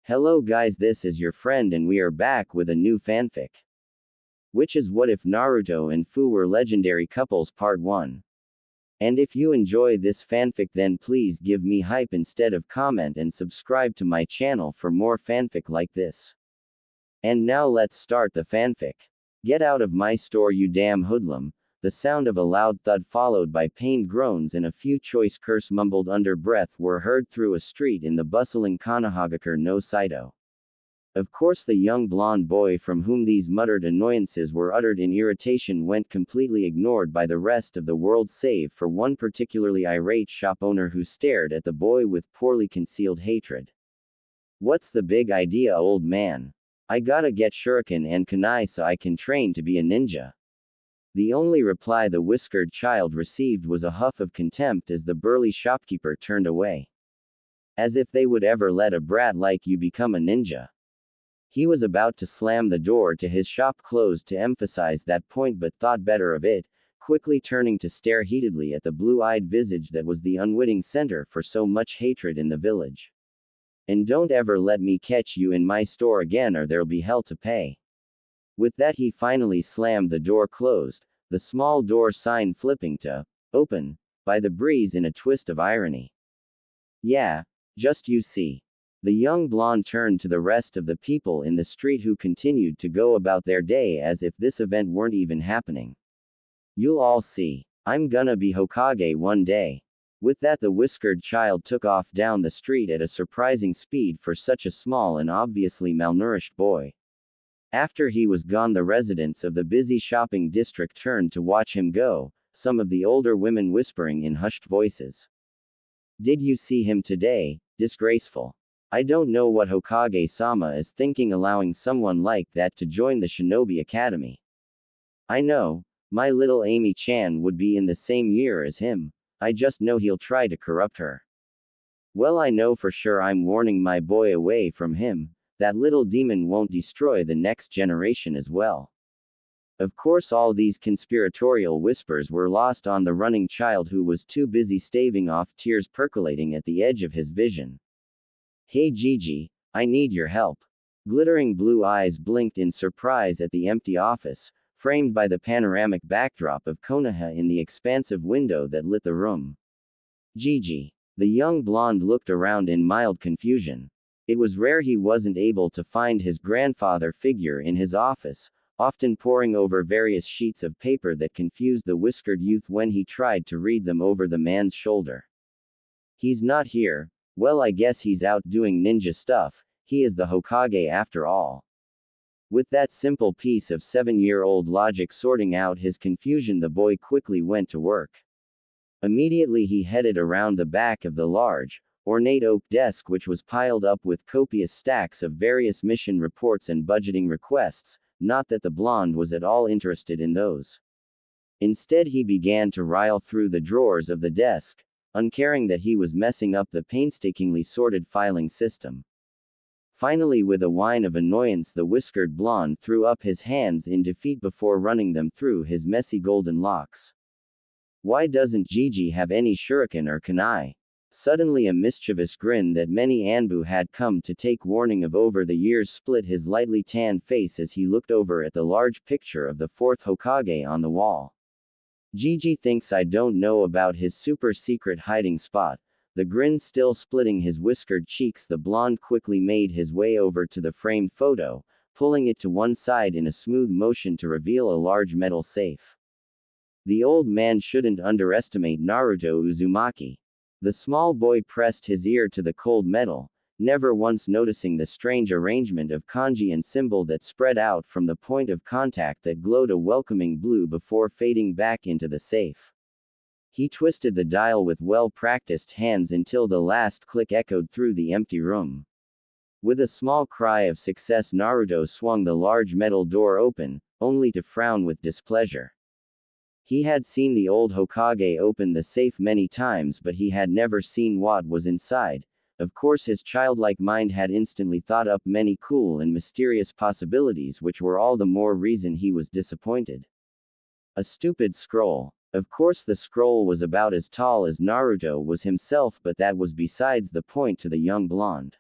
Hello guys, this is your friend and we are back with a new fanfic. Which is What If Naruto and Fu Were Legendary Couples Part 1. And if you enjoy this fanfic then please give me hype instead of comment and subscribe to my channel for more fanfic like this. And now let's start the fanfic. Get out of my store you damn hoodlum. The sound of a loud thud followed by pained groans and a few choice curse mumbled under breath were heard through a street in the bustling Konohagakure no Saito. Of course the young blonde boy from whom these muttered annoyances were uttered in irritation went completely ignored by the rest of the world save for one particularly irate shop owner who stared at the boy with poorly concealed hatred. What's the big idea, old man? I gotta get shuriken and kunai so I can train to be a ninja. The only reply the whiskered child received was a huff of contempt as the burly shopkeeper turned away. As if they would ever let a brat like you become a ninja. He was about to slam the door to his shop closed to emphasize that point but thought better of it, quickly turning to stare heatedly at the blue-eyed visage that was the unwitting center for so much hatred in the village. And don't ever let me catch you in my store again or there'll be hell to pay. With that he finally slammed the door closed, the small door sign flipping to open by the breeze in a twist of irony. Yeah, just you see. The young blonde turned to the rest of the people in the street who continued to go about their day as if this event weren't even happening. You'll all see. I'm gonna be Hokage one day. With that the whiskered child took off down the street at a surprising speed for such a small and obviously malnourished boy. After he was gone the residents of the busy shopping district turned to watch him go, some of the older women whispering in hushed voices. Did you see him today? Disgraceful. I don't know what Hokage-sama is thinking allowing someone like that to join the Shinobi Academy. I know, my little Amy-chan would be in the same year as him, I just know he'll try to corrupt her. Well, I know for sure I'm warning my boy away from him. That little demon won't destroy the next generation as well. Of course all these conspiratorial whispers were lost on the running child who was too busy staving off tears percolating at the edge of his vision. Hey Gigi, I need your help. Glittering blue eyes blinked in surprise at the empty office, framed by the panoramic backdrop of Konoha in the expansive window that lit the room. Gigi. The young blonde looked around in mild confusion. It was rare he wasn't able to find his grandfather figure in his office, often poring over various sheets of paper that confused the whiskered youth when he tried to read them over the man's shoulder. He's not here. Well, I guess he's out doing ninja stuff. He is the Hokage after all. With that simple piece of 7-year-old logic sorting out his confusion, the boy quickly went to work. Immediately he headed around the back of the large, ornate oak desk which was piled up with copious stacks of various mission reports and budgeting requests, not that the blonde was at all interested in those. Instead he began to rifle through the drawers of the desk, uncaring that he was messing up the painstakingly sorted filing system. Finally, with a whine of annoyance, the whiskered blonde threw up his hands in defeat before running them through his messy golden locks. Why doesn't Gigi have any shuriken or kunai? Suddenly a mischievous grin that many Anbu had come to take warning of over the years split his lightly tanned face as he looked over at the large picture of the fourth Hokage on the wall. Gigi thinks I don't know about his super secret hiding spot. The grin still splitting his whiskered cheeks, the blonde quickly made his way over to the framed photo, pulling it to one side in a smooth motion to reveal a large metal safe. The old man shouldn't underestimate Naruto Uzumaki. The small boy pressed his ear to the cold metal, never once noticing the strange arrangement of kanji and symbol that spread out from the point of contact that glowed a welcoming blue before fading back into the safe. He twisted the dial with well-practiced hands until the last click echoed through the empty room. With a small cry of success, Naruto swung the large metal door open, only to frown with displeasure. He had seen the old Hokage open the safe many times, but he had never seen what was inside. Of course his childlike mind had instantly thought up many cool and mysterious possibilities, which were all the more reason he was disappointed. A stupid scroll. Of course the scroll was about as tall as Naruto was himself, but that was besides the point to the young blonde.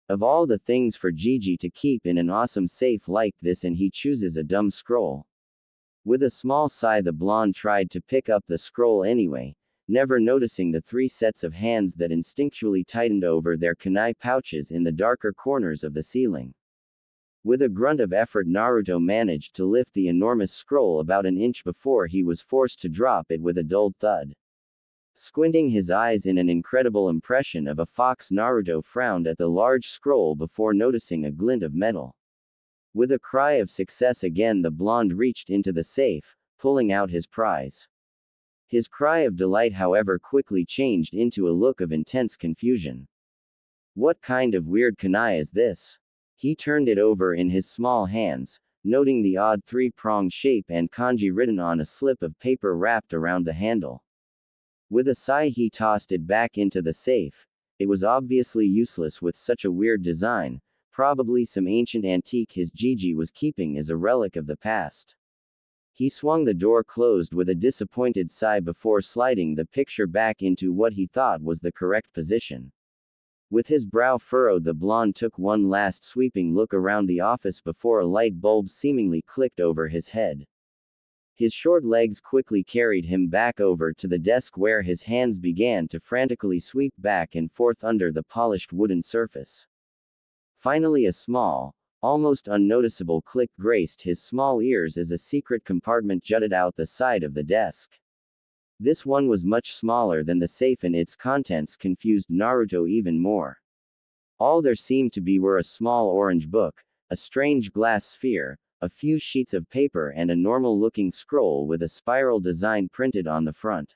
Of all the things for Gigi to keep in an awesome safe like this, and he chooses a dumb scroll. With a small sigh, the blonde tried to pick up the scroll anyway, never noticing the 3 sets of hands that instinctually tightened over their kunai pouches in the darker corners of the ceiling. With a grunt of effort, Naruto managed to lift the enormous scroll about an inch before he was forced to drop it with a dulled thud. Squinting his eyes in an incredible impression of a fox, Naruto frowned at the large scroll before noticing a glint of metal. With a cry of success again, the blonde reached into the safe, pulling out his prize. His cry of delight, however, quickly changed into a look of intense confusion. What kind of weird kunai is this? He turned it over in his small hands, noting the odd 3-pronged shape and kanji written on a slip of paper wrapped around the handle. With a sigh, he tossed it back into the safe. It was obviously useless with such a weird design, probably some ancient antique his Gigi was keeping as a relic of the past. He swung the door closed with a disappointed sigh before sliding the picture back into what he thought was the correct position. With his brow furrowed, the blonde took one last sweeping look around the office before a light bulb seemingly clicked over his head. His short legs quickly carried him back over to the desk, where his hands began to frantically sweep back and forth under the polished wooden surface. Finally, a small, almost unnoticeable click graced his small ears as a secret compartment jutted out the side of the desk. This one was much smaller than the safe, and its contents confused Naruto even more. All there seemed to be were a small orange book, a strange glass sphere, a few sheets of paper, and a normal-looking scroll with a spiral design printed on the front.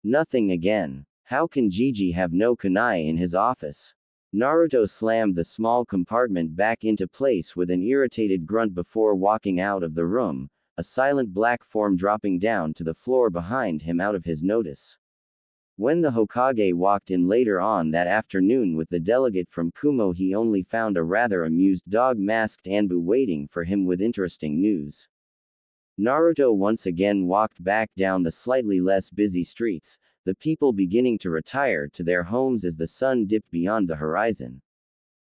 Nothing again. How can Gigi have no kunai in his office? Naruto slammed the small compartment back into place with an irritated grunt before walking out of the room, a silent black form dropping down to the floor behind him out of his notice. When the Hokage walked in later on that afternoon with the delegate from Kumo, he only found a rather amused dog-masked Anbu waiting for him with interesting news. Naruto once again walked back down the slightly less busy streets, the people beginning to retire to their homes as the sun dipped beyond the horizon.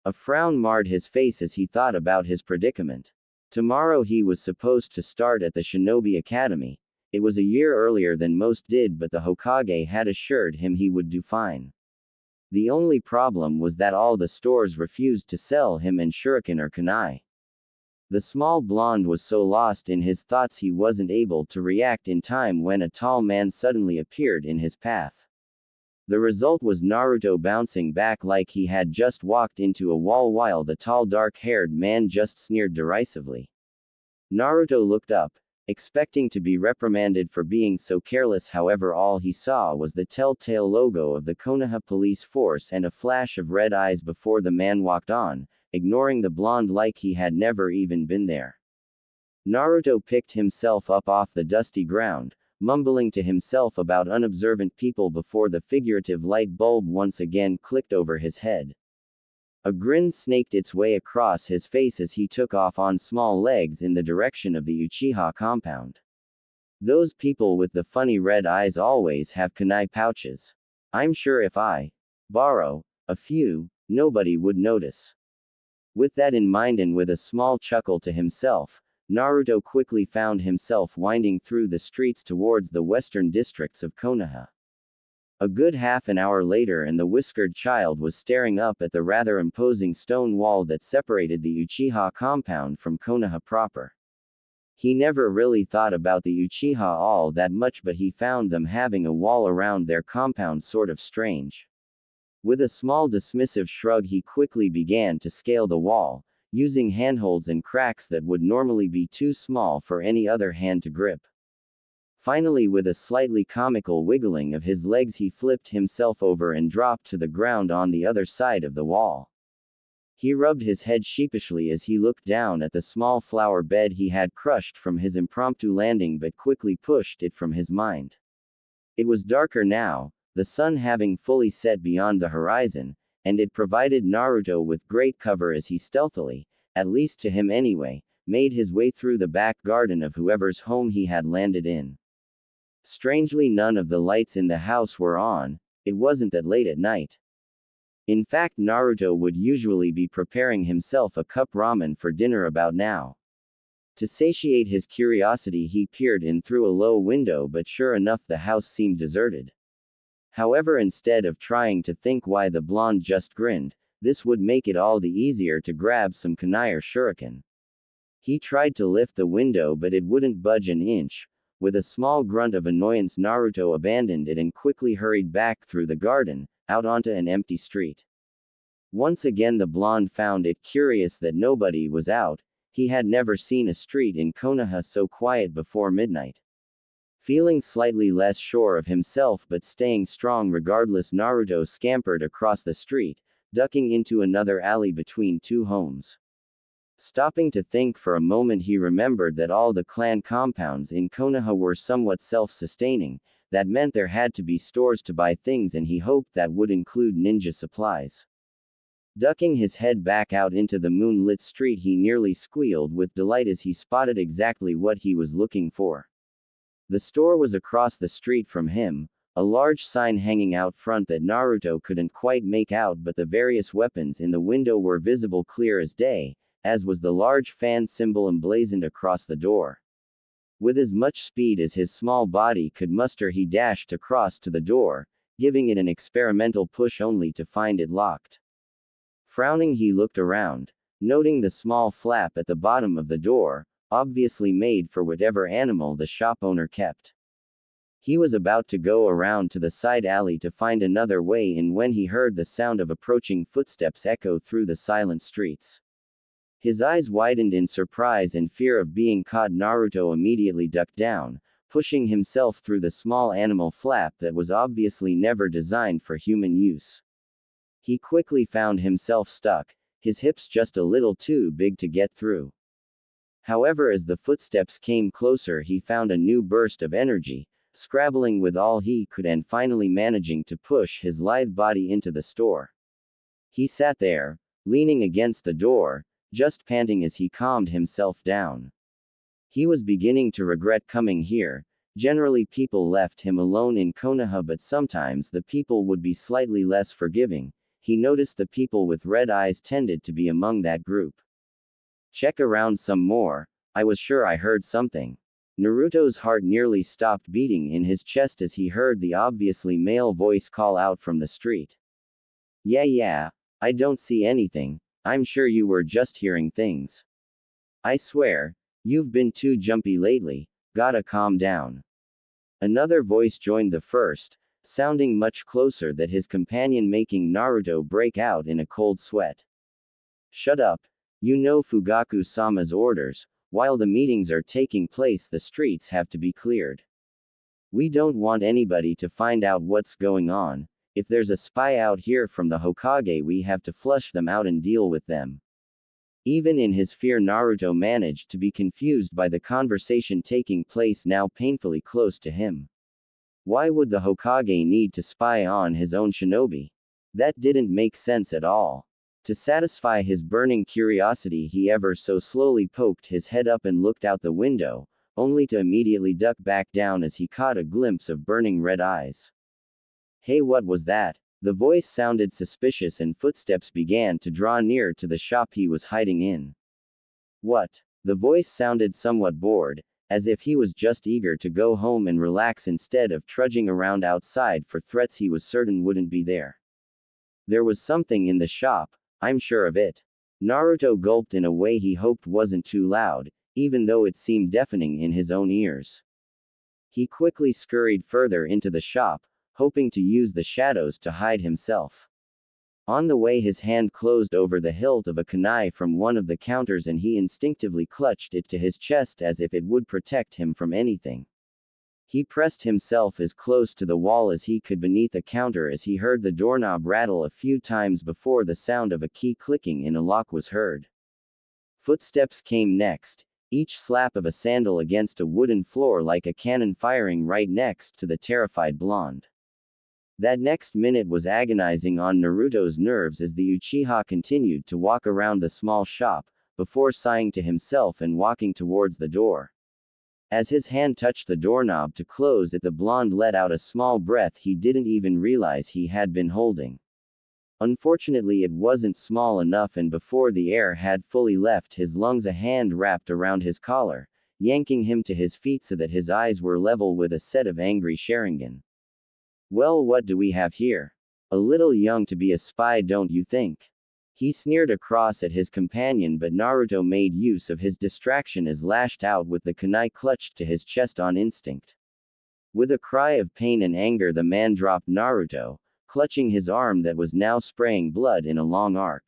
A frown marred his face as he thought about his predicament. Tomorrow he was supposed to start at the Shinobi Academy. It was a year earlier than most did, but the Hokage had assured him he would do fine. The only problem was that all the stores refused to sell him an shuriken or kunai. The small blonde was so lost in his thoughts he wasn't able to react in time when a tall man suddenly appeared in his path. The result was Naruto bouncing back like he had just walked into a wall, while the tall dark-haired man just sneered derisively. Naruto looked up, expecting to be reprimanded for being so careless. However, all he saw was the telltale logo of the Konoha police force and a flash of red eyes before the man walked on, ignoring the blonde like he had never even been there. Naruto picked himself up off the dusty ground, mumbling to himself about unobservant people before the figurative light bulb once again clicked over his head. A grin snaked its way across his face as he took off on small legs in the direction of the Uchiha compound. Those people with the funny red eyes always have kunai pouches. I'm sure if I borrow a few, nobody would notice. With that in mind, and with a small chuckle to himself, Naruto quickly found himself winding through the streets towards the western districts of Konoha. A good half an hour later, and the whiskered child was staring up at the rather imposing stone wall that separated the Uchiha compound from Konoha proper. He never really thought about the Uchiha all that much, but he found them having a wall around their compound sort of strange. With a small dismissive shrug, he quickly began to scale the wall, using handholds and cracks that would normally be too small for any other hand to grip. Finally, with a slightly comical wiggling of his legs, he flipped himself over and dropped to the ground on the other side of the wall. He rubbed his head sheepishly as he looked down at the small flower bed he had crushed from his impromptu landing, but quickly pushed it from his mind. It was darker now, the sun having fully set beyond the horizon, and it provided Naruto with great cover as he stealthily, at least to him anyway, made his way through the back garden of whoever's home he had landed in. Strangely, none of the lights in the house were on. It wasn't that late at night. In fact, Naruto would usually be preparing himself a cup ramen for dinner about now. To satiate his curiosity, he peered in through a low window, but sure enough, the house seemed deserted. However, instead of trying to think why the blonde just grinned, this would make it all the easier to grab some kunai or shuriken. He tried to lift the window, but it wouldn't budge an inch. With a small grunt of annoyance, Naruto abandoned it and quickly hurried back through the garden, out onto an empty street. Once again, the blonde found it curious that nobody was out. He had never seen a street in Konoha so quiet before midnight. Feeling slightly less sure of himself but staying strong regardless, Naruto scampered across the street, ducking into another alley between two homes. Stopping to think for a moment, he remembered that all the clan compounds in Konoha were somewhat self-sustaining. That meant there had to be stores to buy things, and he hoped that would include ninja supplies. Ducking his head back out into the moonlit street, he nearly squealed with delight as he spotted exactly what he was looking for. The store was across the street from him, a large sign hanging out front that Naruto couldn't quite make out, but the various weapons in the window were visible clear as day, as was the large fan symbol emblazoned across the door. With as much speed as his small body could muster, he dashed across to the door, giving it an experimental push only to find it locked. Frowning, he looked around, noting the small flap at the bottom of the door, obviously made for whatever animal the shop owner kept. He was about to go around to the side alley to find another way in when he heard the sound of approaching footsteps echo through the silent streets. His eyes widened in surprise and fear of being caught. Naruto immediately ducked down, pushing himself through the small animal flap that was obviously never designed for human use. He quickly found himself stuck, his hips just a little too big to get through. However, as the footsteps came closer, he found a new burst of energy, scrabbling with all he could and finally managing to push his lithe body into the store. He sat there, leaning against the door, just panting as he calmed himself down. He was beginning to regret coming here. Generally, people left him alone in Konoha, but sometimes the people would be slightly less forgiving. He noticed the people with red eyes tended to be among that group. Check around some more. I was sure I heard something. Naruto's heart nearly stopped beating in his chest as he heard the obviously male voice call out from the street. Yeah, I don't see anything. I'm sure you were just hearing things. I swear, you've been too jumpy lately, gotta calm down. Another voice joined the first, sounding much closer than his companion, making Naruto break out in a cold sweat. Shut up. You know Fugaku-sama's orders. While the meetings are taking place, the streets have to be cleared. We don't want anybody to find out what's going on. If there's a spy out here from the Hokage, we have to flush them out and deal with them. Even in his fear, Naruto managed to be confused by the conversation taking place now painfully close to him. Why would the Hokage need to spy on his own shinobi? That didn't make sense at all. To satisfy his burning curiosity, he ever so slowly poked his head up and looked out the window, only to immediately duck back down as he caught a glimpse of burning red eyes. Hey, what was that? The voice sounded suspicious and footsteps began to draw near to the shop he was hiding in. What? The voice sounded somewhat bored, as if he was just eager to go home and relax instead of trudging around outside for threats he was certain wouldn't be there. There was something in the shop, I'm sure of it. Naruto gulped in a way he hoped wasn't too loud, even though it seemed deafening in his own ears. He quickly scurried further into the shop, hoping to use the shadows to hide himself. On the way, his hand closed over the hilt of a kunai from one of the counters and he instinctively clutched it to his chest as if it would protect him from anything. He pressed himself as close to the wall as he could beneath a counter as he heard the doorknob rattle a few times before the sound of a key clicking in a lock was heard. Footsteps came next, each slap of a sandal against a wooden floor like a cannon firing right next to the terrified blonde. That next minute was agonizing on Naruto's nerves as the Uchiha continued to walk around the small shop, before sighing to himself and walking towards the door. As his hand touched the doorknob to close it, the blonde let out a small breath he didn't even realize he had been holding. Unfortunately, it wasn't small enough, and before the air had fully left his lungs, a hand wrapped around his collar, yanking him to his feet so that his eyes were level with a set of angry Sharingan. Well, what do we have here? A little young to be a spy, don't you think? He sneered across at his companion, but Naruto made use of his distraction as lashed out with the kunai clutched to his chest on instinct. With a cry of pain and anger, the man dropped Naruto, clutching his arm that was now spraying blood in a long arc.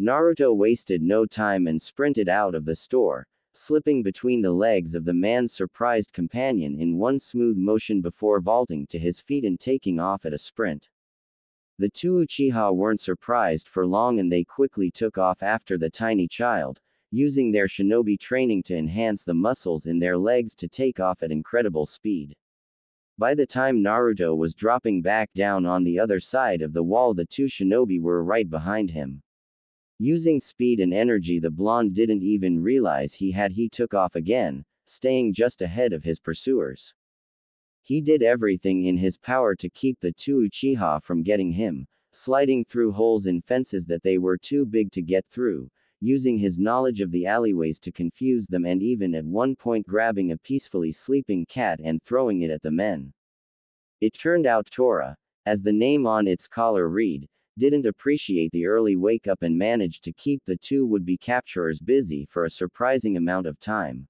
Naruto wasted no time and sprinted out of the store, slipping between the legs of the man's surprised companion in one smooth motion before vaulting to his feet and taking off at a sprint. The two Uchiha weren't surprised for long, and they quickly took off after the tiny child, using their shinobi training to enhance the muscles in their legs to take off at incredible speed. By the time Naruto was dropping back down on the other side of the wall, the two shinobi were right behind him. Using speed and energy, the blonde didn't even realize he took off again, staying just ahead of his pursuers. He did everything in his power to keep the two Uchiha from getting him, sliding through holes in fences that they were too big to get through, using his knowledge of the alleyways to confuse them, and even at one point grabbing a peacefully sleeping cat and throwing it at the men. It turned out Tora, as the name on its collar read, didn't appreciate the early wake-up and managed to keep the two would-be capturers busy for a surprising amount of time.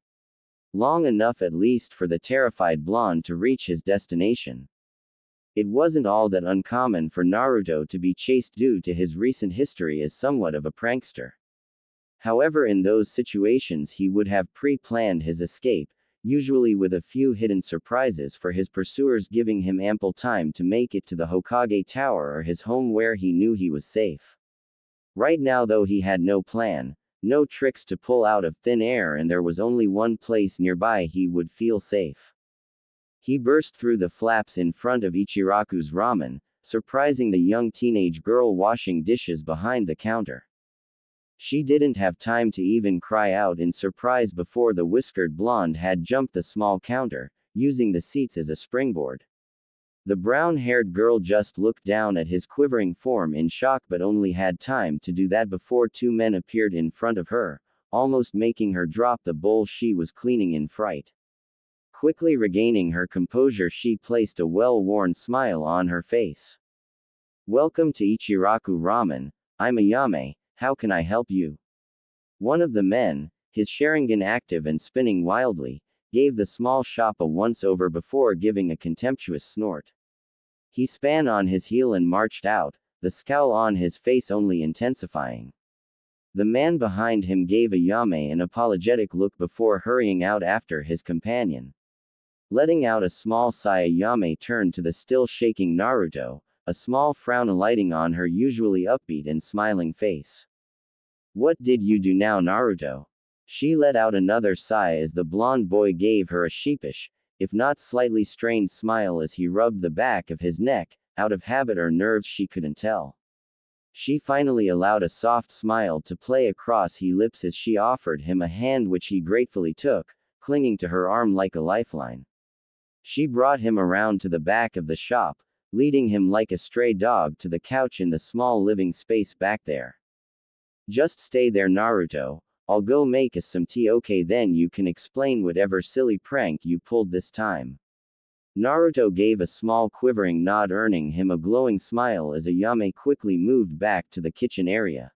Long enough at least for the terrified blonde to reach his destination. It wasn't all that uncommon for Naruto to be chased due to his recent history as somewhat of a prankster. However, in those situations he would have pre-planned his escape, usually with a few hidden surprises for his pursuers, giving him ample time to make it to the Hokage Tower or his home where he knew he was safe. Right now, though, he had no plan, no tricks to pull out of thin air, and there was only one place nearby he would feel safe. He burst through the flaps in front of Ichiraku's ramen, surprising the young teenage girl washing dishes behind the counter. She didn't have time to even cry out in surprise before the whiskered blonde had jumped the small counter, using the seats as a springboard. The brown-haired girl just looked down at his quivering form in shock, but only had time to do that before two men appeared in front of her, almost making her drop the bowl she was cleaning in fright. Quickly regaining her composure, she placed a well-worn smile on her face. "Welcome to Ichiraku Ramen, I'm Ayame. How can I help you?" One of the men, his Sharingan active and spinning wildly, gave the small shop a once-over before giving a contemptuous snort. He span on his heel and marched out, the scowl on his face only intensifying. The man behind him gave Ayame an apologetic look before hurrying out after his companion. Letting out a small sigh, Ayame turned to the still shaking Naruto, a small frown alighting on her usually upbeat and smiling face. "What did you do now, Naruto?" She let out another sigh as the blonde boy gave her a sheepish, if not slightly strained smile as he rubbed the back of his neck, out of habit or nerves she couldn't tell. She finally allowed a soft smile to play across his lips as she offered him a hand, which he gratefully took, clinging to her arm like a lifeline. She brought him around to the back of the shop, leading him like a stray dog to the couch in the small living space back there. "Just stay there, Naruto. I'll go make us some tea, okay? Then you can explain whatever silly prank you pulled this time." Naruto gave a small quivering nod, earning him a glowing smile as Ayame quickly moved back to the kitchen area.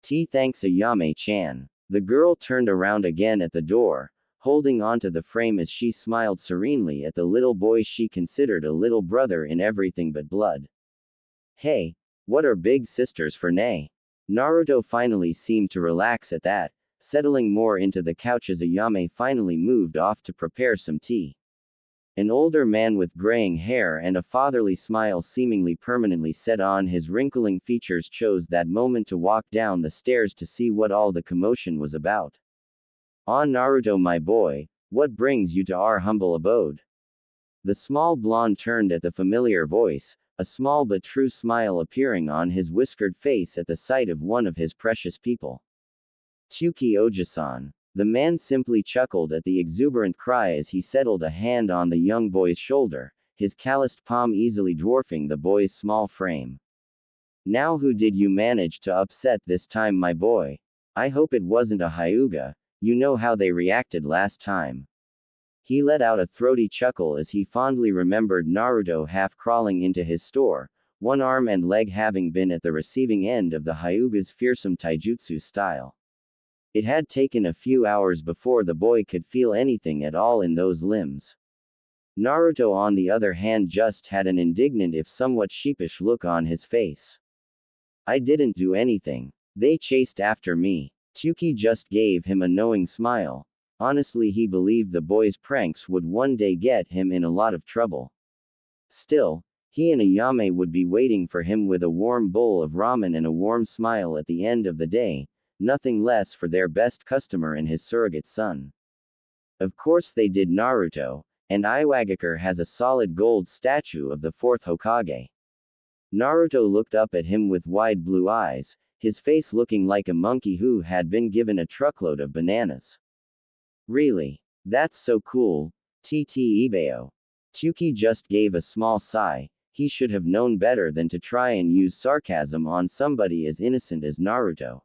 "Tea, thanks, Ayame-chan." The girl turned around again at the door, holding onto the frame as she smiled serenely at the little boy she considered a little brother in everything but blood. "Hey, what are big sisters for, nay?" Naruto finally seemed to relax at that, settling more into the couch as Ayame finally moved off to prepare some tea. An older man with graying hair and a fatherly smile seemingly permanently set on his wrinkling features chose that moment to walk down the stairs to see what all the commotion was about. "Ah, Naruto, my boy, what brings you to our humble abode?" The small blonde turned at the familiar voice, a small but true smile appearing on his whiskered face at the sight of one of his precious people. "Tuki Oji-san." The man simply chuckled at the exuberant cry as he settled a hand on the young boy's shoulder, his calloused palm easily dwarfing the boy's small frame. Now who did you manage to upset this time, my boy? I hope it wasn't a Hyuga, you know how they reacted last time. He let out a throaty chuckle as he fondly remembered Naruto half crawling into his store, one arm and leg having been at the receiving end of the Hyuga's fearsome taijutsu style. It had taken a few hours before the boy could feel anything at all in those limbs. Naruto, on the other hand, just had an indignant if somewhat sheepish look on his face. I didn't do anything. They chased after me. Tuki just gave him a knowing smile. Honestly, he believed the boy's pranks would one day get him in a lot of trouble. Still, he and Ayame would be waiting for him with a warm bowl of ramen and a warm smile at the end of the day, nothing less for their best customer and his surrogate son. Of course they did. Naruto, and Iwagakure has a solid gold statue of the fourth Hokage. Naruto looked up at him with wide blue eyes, his face looking like a monkey who had been given a truckload of bananas. Really? That's so cool, TT Ibeo. Tuki just gave a small sigh. He should have known better than to try and use sarcasm on somebody as innocent as Naruto.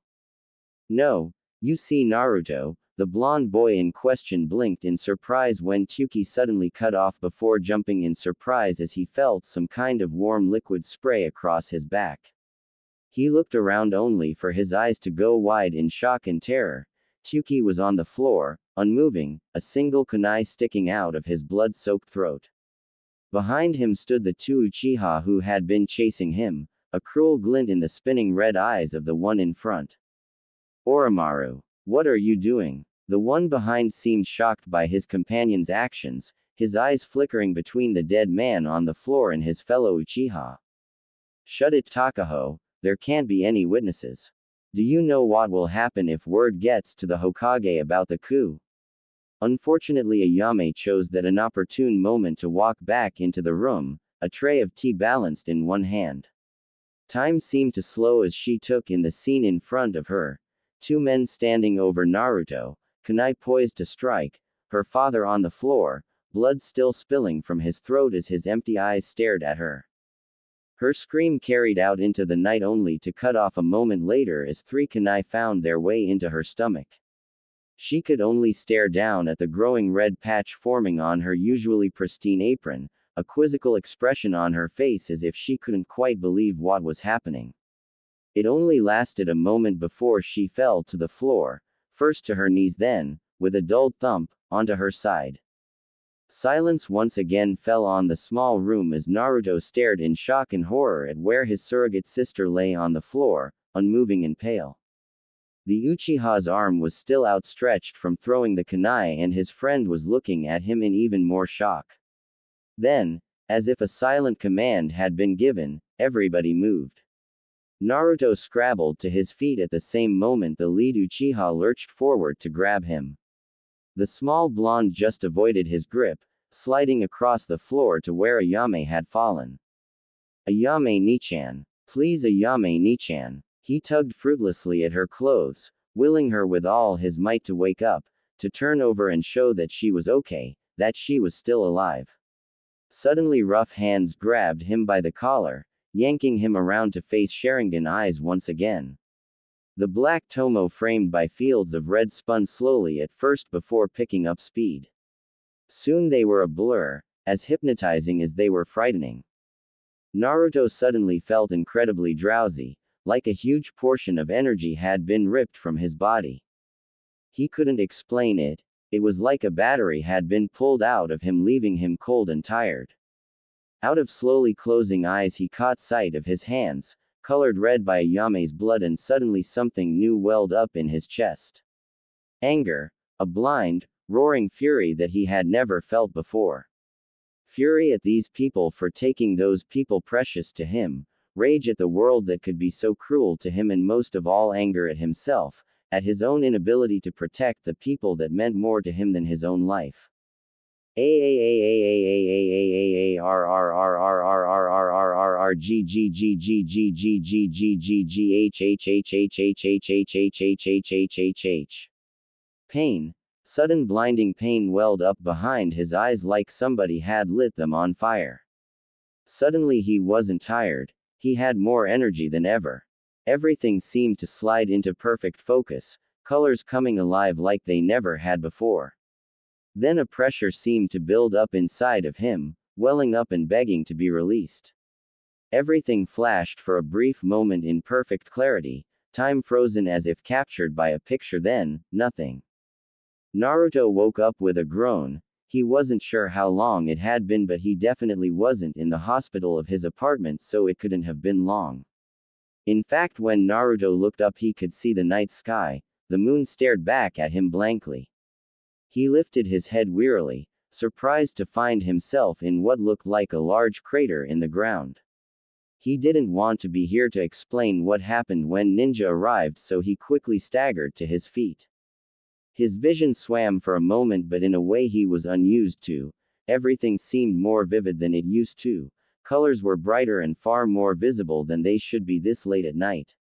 No, you see, Naruto, the blonde boy in question blinked in surprise when Tuki suddenly cut off before jumping in surprise as he felt some kind of warm liquid spray across his back. He looked around only for his eyes to go wide in shock and terror. Tuki was on the floor, unmoving, a single kunai sticking out of his blood-soaked throat. Behind him stood the two Uchiha who had been chasing him, a cruel glint in the spinning red eyes of the one in front. Oromaru, what are you doing? The one behind seemed shocked by his companion's actions, his eyes flickering between the dead man on the floor and his fellow Uchiha. Shut it, Takaho, there can't be any witnesses. Do you know what will happen if word gets to the Hokage about the coup? Unfortunately, Ayame chose that inopportune moment to walk back into the room, a tray of tea balanced in one hand. Time seemed to slow as she took in the scene in front of her. Two men standing over Naruto, kunai poised to strike, her father on the floor, blood still spilling from his throat as his empty eyes stared at her. Her scream carried out into the night only to cut off a moment later as three kunai found their way into her stomach. She could only stare down at the growing red patch forming on her usually pristine apron, a quizzical expression on her face as if she couldn't quite believe what was happening. It only lasted a moment before she fell to the floor, first to her knees then, with a dull thump, onto her side. Silence once again fell on the small room as Naruto stared in shock and horror at where his surrogate sister lay on the floor, unmoving and pale. The Uchiha's arm was still outstretched from throwing the kunai and his friend was looking at him in even more shock. Then, as if a silent command had been given, everybody moved. Naruto scrabbled to his feet at the same moment the lead Uchiha lurched forward to grab him. The small blonde just avoided his grip, sliding across the floor to where Ayame had fallen. Ayame Nichan. Please, Ayame Nichan. He tugged fruitlessly at her clothes, willing her with all his might to wake up, to turn over and show that she was okay, that she was still alive. Suddenly rough hands grabbed him by the collar, yanking him around to face Sharingan eyes once again. The black tomo framed by fields of red spun slowly at first before picking up speed. Soon they were a blur, as hypnotizing as they were frightening. Naruto suddenly felt incredibly drowsy, like a huge portion of energy had been ripped from his body. He couldn't explain it. It was like a battery had been pulled out of him, leaving him cold and tired. Out of slowly closing eyes he caught sight of his hands, colored red by Ayame's blood, and suddenly something new welled up in his chest. Anger, a blind, roaring fury that he had never felt before. Fury at these people for taking those people precious to him, rage at the world that could be so cruel to him, and most of all anger at himself, at his own inability to protect the people that meant more to him than his own life. Pain. Sudden blinding pain welled up behind his eyes like somebody had lit them on fire. Suddenly he wasn't tired. He had more energy than ever. Everything seemed to slide into perfect focus, colors coming alive like they never had before. Then a pressure seemed to build up inside of him, welling up and begging to be released. Everything flashed for a brief moment in perfect clarity, time frozen as if captured by a picture, then, nothing. Naruto woke up with a groan. He wasn't sure how long it had been, but he definitely wasn't in the hospital of his apartment, so it couldn't have been long. In fact, when Naruto looked up, he could see the night sky. The moon stared back at him blankly. He lifted his head wearily, surprised to find himself in what looked like a large crater in the ground. He didn't want to be here to explain what happened when Ninja arrived, so he quickly staggered to his feet. His vision swam for a moment, but in a way he was unused to. Everything seemed more vivid than it used to. Colors were brighter and far more visible than they should be this late at night.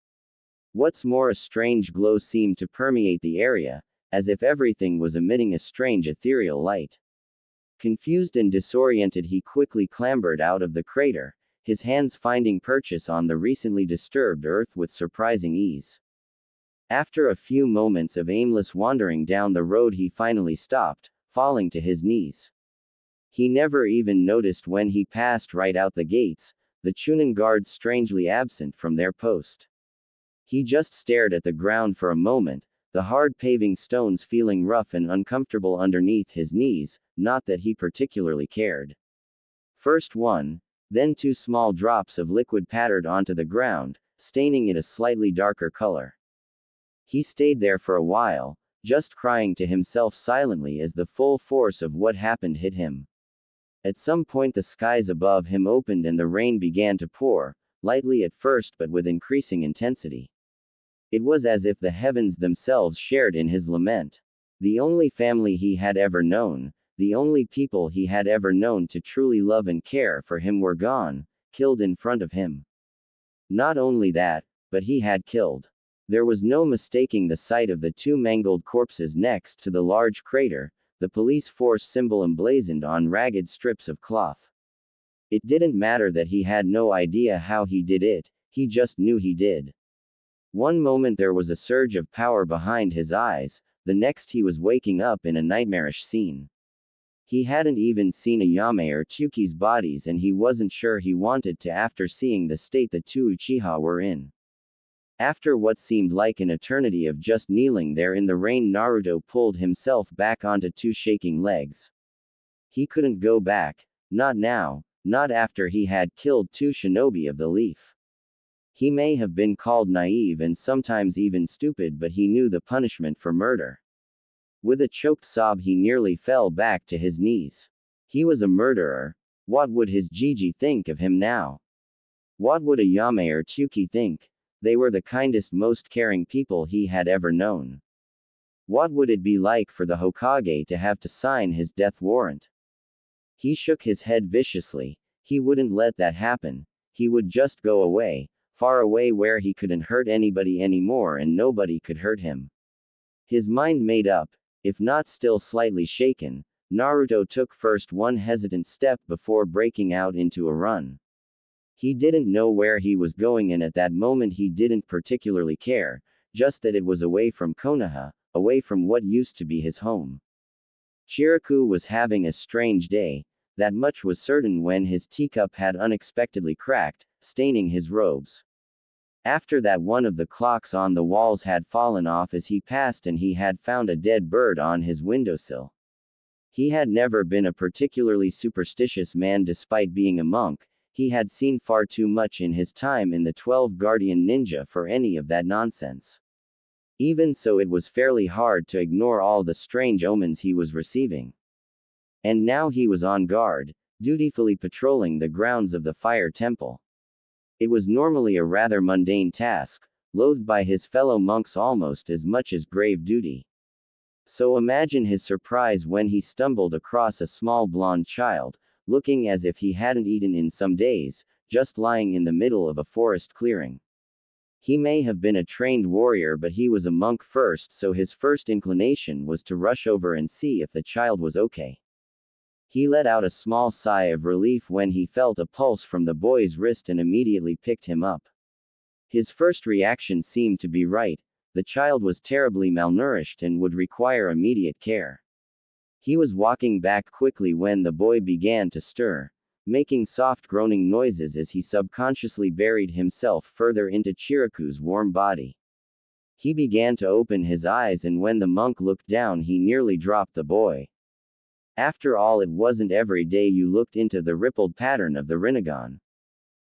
What's more, a strange glow seemed to permeate the area, as if everything was emitting a strange ethereal light. Confused and disoriented, he quickly clambered out of the crater, his hands finding purchase on the recently disturbed earth with surprising ease. After a few moments of aimless wandering down the road, he finally stopped, falling to his knees. He never even noticed when he passed right out the gates, the Chunin guards strangely absent from their post. He just stared at the ground for a moment, the hard paving stones feeling rough and uncomfortable underneath his knees, not that he particularly cared. First one, then two small drops of liquid pattered onto the ground, staining it a slightly darker color. He stayed there for a while, just crying to himself silently as the full force of what happened hit him. At some point the skies above him opened and the rain began to pour, lightly at first but with increasing intensity. It was as if the heavens themselves shared in his lament. The only family he had ever known, the only people he had ever known to truly love and care for him were gone, killed in front of him. Not only that, but he had killed. There was no mistaking the sight of the two mangled corpses next to the large crater, the police force symbol emblazoned on ragged strips of cloth. It didn't matter that he had no idea how he did it, he just knew he did. One moment there was a surge of power behind his eyes, the next he was waking up in a nightmarish scene. He hadn't even seen Ayame or Tsuki's bodies, and he wasn't sure he wanted to after seeing the state the two Uchiha were in. After what seemed like an eternity of just kneeling there in the rain, Naruto pulled himself back onto two shaking legs. He couldn't go back, not now, not after he had killed two shinobi of the leaf. He may have been called naive and sometimes even stupid, but he knew the punishment for murder. With a choked sob he nearly fell back to his knees. He was a murderer. What would his Gigi think of him now? What would Ayame or Tsuki think? They were the kindest, most caring people he had ever known. What would it be like for the Hokage to have to sign his death warrant? He shook his head viciously. He wouldn't let that happen. He would just go away, far away where he couldn't hurt anybody anymore and nobody could hurt him. His mind made up, if not still slightly shaken, Naruto took first one hesitant step before breaking out into a run. He didn't know where he was going, and at that moment he didn't particularly care, just that it was away from Konoha, away from what used to be his home. Chiriku was having a strange day, that much was certain when his teacup had unexpectedly cracked, staining his robes. After that, one of the clocks on the walls had fallen off as he passed, and he had found a dead bird on his windowsill. He had never been a particularly superstitious man despite being a monk. He had seen far too much in his time in the 12 Guardian Ninja for any of that nonsense. Even so, it was fairly hard to ignore all the strange omens he was receiving. And now he was on guard, dutifully patrolling the grounds of the fire temple. It was normally a rather mundane task, loathed by his fellow monks almost as much as grave duty. So imagine his surprise when he stumbled across a small blonde child, looking as if he hadn't eaten in some days, just lying in the middle of a forest clearing. He may have been a trained warrior, but he was a monk first, so his first inclination was to rush over and see if the child was okay. He let out a small sigh of relief when he felt a pulse from the boy's wrist and immediately picked him up. His first reaction seemed to be right. The child was terribly malnourished and would require immediate care. He was walking back quickly when the boy began to stir, making soft groaning noises as he subconsciously buried himself further into Chiraku's warm body. He began to open his eyes, and when the monk looked down, he nearly dropped the boy. After all, it wasn't every day you looked into the rippled pattern of the Rinnegan.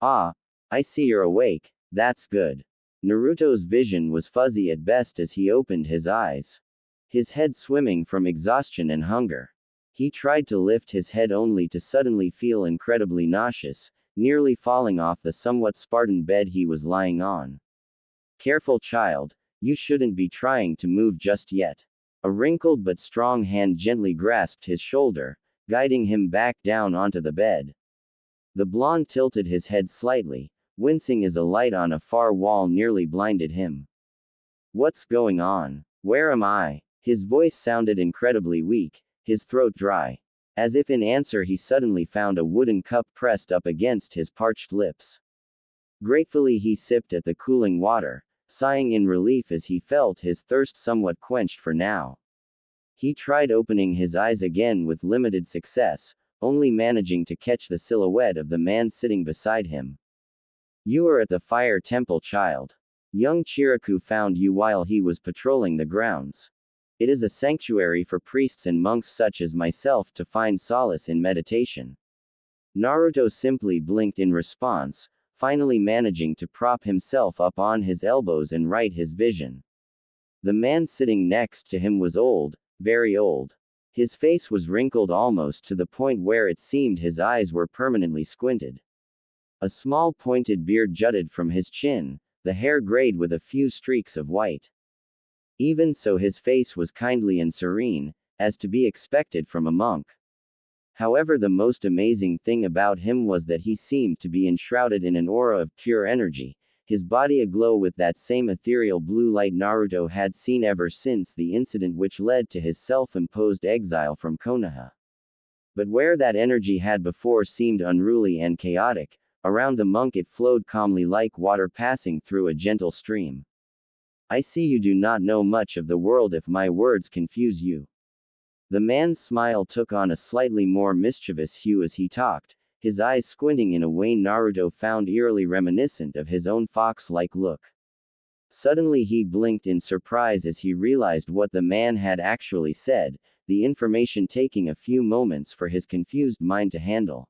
Ah, I see you're awake, that's good. Naruto's vision was fuzzy at best as he opened his eyes, his head swimming from exhaustion and hunger. He tried to lift his head only to suddenly feel incredibly nauseous, nearly falling off the somewhat Spartan bed he was lying on. Careful, child, you shouldn't be trying to move just yet. A wrinkled but strong hand gently grasped his shoulder, guiding him back down onto the bed. The blonde tilted his head slightly, wincing as a light on a far wall nearly blinded him. What's going on? Where am I? His voice sounded incredibly weak, his throat dry. As if in answer, he suddenly found a wooden cup pressed up against his parched lips. Gratefully he sipped at the cooling water, sighing in relief as he felt his thirst somewhat quenched for now. He tried opening his eyes again with limited success, only managing to catch the silhouette of the man sitting beside him. You are at the fire temple, child. Young Chiraku found you while he was patrolling the grounds. It is a sanctuary for priests and monks such as myself to find solace in meditation. Naruto simply blinked in response, finally managing to prop himself up on his elbows and right his vision. The man sitting next to him was old, very old. His face was wrinkled almost to the point where it seemed his eyes were permanently squinted. A small pointed beard jutted from his chin, the hair grayed with a few streaks of white. Even so, his face was kindly and serene, as to be expected from a monk. However, the most amazing thing about him was that he seemed to be enshrouded in an aura of pure energy, his body aglow with that same ethereal blue light Naruto had seen ever since the incident which led to his self-imposed exile from Konoha. But where that energy had before seemed unruly and chaotic, around the monk it flowed calmly like water passing through a gentle stream. I see you do not know much of the world if my words confuse you. The man's smile took on a slightly more mischievous hue as he talked, his eyes squinting in a way Naruto found eerily reminiscent of his own fox-like look. Suddenly he blinked in surprise as he realized what the man had actually said, the information taking a few moments for his confused mind to handle.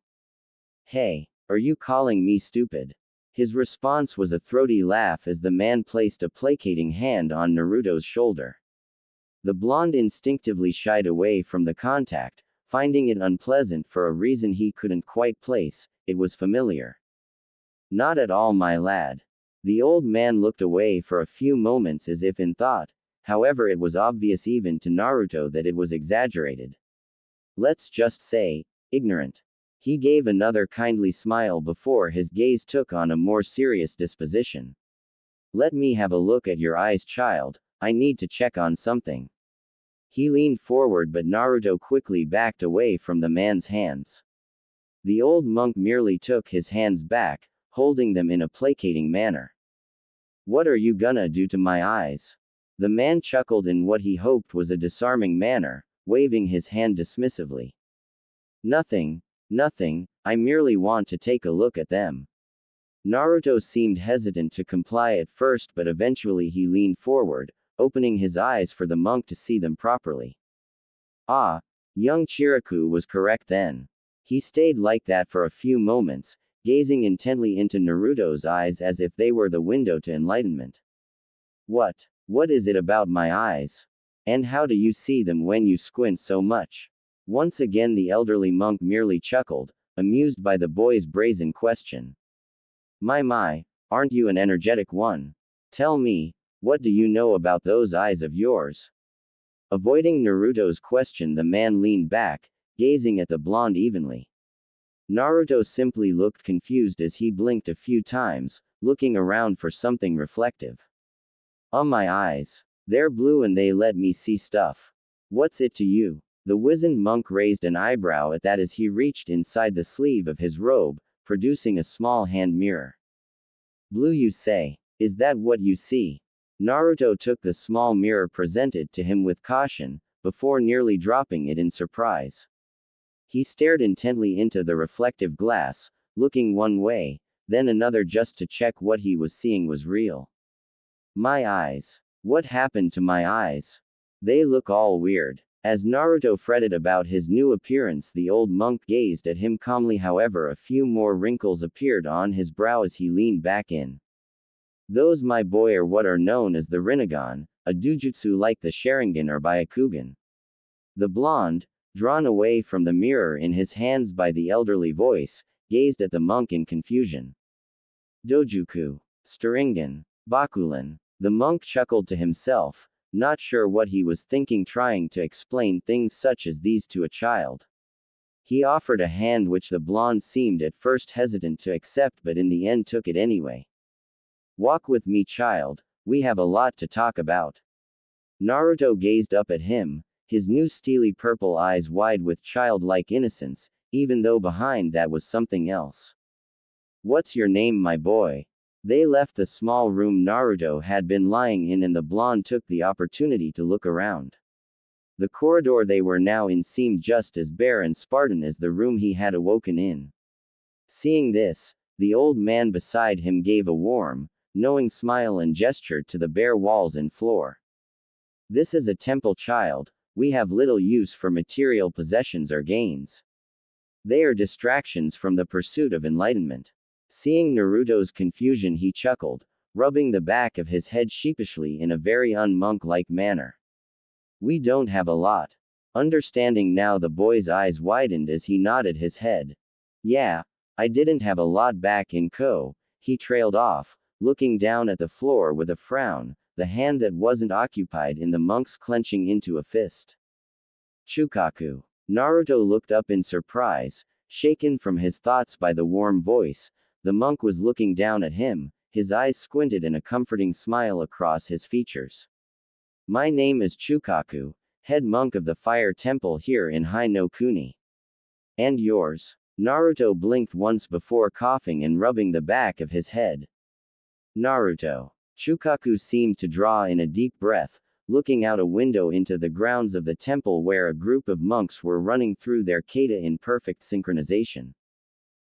Hey, are you calling me stupid? His response was a throaty laugh as the man placed a placating hand on Naruto's shoulder. The blonde instinctively shied away from the contact, finding it unpleasant for a reason he couldn't quite place. It was familiar. Not at all, my lad. The old man looked away for a few moments as if in thought, however it was obvious even to Naruto that it was exaggerated. Let's just say, ignorant. He gave another kindly smile before his gaze took on a more serious disposition. Let me have a look at your eyes, child, I need to check on something. He leaned forward, but Naruto quickly backed away from the man's hands. The old monk merely took his hands back, holding them in a placating manner. What are you gonna do to my eyes? The man chuckled in what he hoped was a disarming manner, waving his hand dismissively. Nothing, I merely want to take a look at them. Naruto seemed hesitant to comply at first, but eventually he leaned forward, opening his eyes for the monk to see them properly. Ah, young Chiraku was correct then. He stayed like that for a few moments, gazing intently into Naruto's eyes as if they were the window to enlightenment. What is it about my eyes? And how do you see them when you squint so much? Once again the elderly monk merely chuckled, amused by the boy's brazen question. My, aren't you an energetic one? Tell me, what do you know about those eyes of yours? Avoiding Naruto's question, the man leaned back, gazing at the blonde evenly. Naruto simply looked confused as he blinked a few times, looking around for something reflective. My eyes. They're blue and they let me see stuff. What's it to you? The wizened monk raised an eyebrow at that as he reached inside the sleeve of his robe, producing a small hand mirror. Blue, you say? Is that what you see? Naruto took the small mirror presented to him with caution, before nearly dropping it in surprise. He stared intently into the reflective glass, looking one way, then another just to check what he was seeing was real. My eyes. What happened to my eyes? They look all weird. As Naruto fretted about his new appearance, the old monk gazed at him calmly. However, a few more wrinkles appeared on his brow as he leaned back in. Those, my boy, are what are known as the Rinnegan, a dujutsu like the Sharingan or Byakugan. The blonde, drawn away from the mirror in his hands by the elderly voice, gazed at the monk in confusion. Dojuku. Sharingan. Bakulan. The monk chuckled to himself, not sure what he was thinking, trying to explain things such as these to a child. He offered a hand which the blonde seemed at first hesitant to accept, but in the end took it anyway. Walk with me, child, we have a lot to talk about. Naruto gazed up at him, his new steely purple eyes wide with childlike innocence, even though behind that was something else. What's your name, my boy? They left the small room Naruto had been lying in and the blonde took the opportunity to look around. The corridor they were now in seemed just as bare and Spartan as the room he had awoken in. Seeing this, the old man beside him gave a warm, knowing smile and gestured to the bare walls and floor. This is a temple, child, we have little use for material possessions or gains. They are distractions from the pursuit of enlightenment. Seeing Naruto's confusion, he chuckled, rubbing the back of his head sheepishly in a very un-monk-like manner. We don't have a lot. Understanding now, the boy's eyes widened as he nodded his head. Yeah, I didn't have a lot back in Ko, he trailed off, looking down at the floor with a frown, the hand that wasn't occupied in the monk's clenching into a fist. Chukaku. Naruto looked up in surprise, shaken from his thoughts by the warm voice. The monk was looking down at him, his eyes squinted and a comforting smile across his features. My name is Chukaku, head monk of the fire temple here in Hai no Kuni. And yours? Naruto blinked once before coughing and rubbing the back of his head. Naruto. Chukaku seemed to draw in a deep breath, looking out a window into the grounds of the temple where a group of monks were running through their kata in perfect synchronization.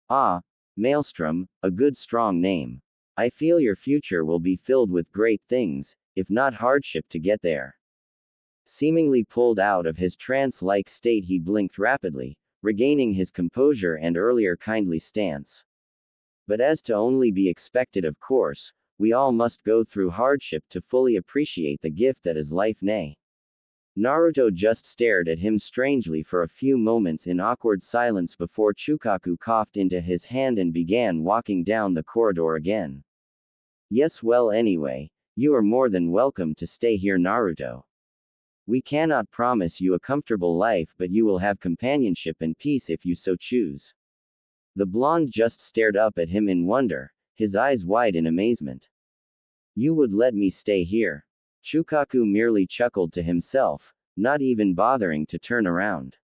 Ah, Maelstrom, a good strong name. I feel your future will be filled with great things, if not hardship to get there. Seemingly pulled out of his trance-like state, he blinked rapidly, regaining his composure and earlier kindly stance. But as to only be expected, of course, we all must go through hardship to fully appreciate the gift that is life. Nay. Naruto just stared at him strangely for a few moments in awkward silence before Chukaku coughed into his hand and began walking down the corridor again. Yes, well, anyway, you are more than welcome to stay here, Naruto. We cannot promise you a comfortable life, but you will have companionship and peace if you so choose. The blonde just stared up at him in wonder, his eyes wide in amazement. You would let me stay here? Chukaku merely chuckled to himself, not even bothering to turn around.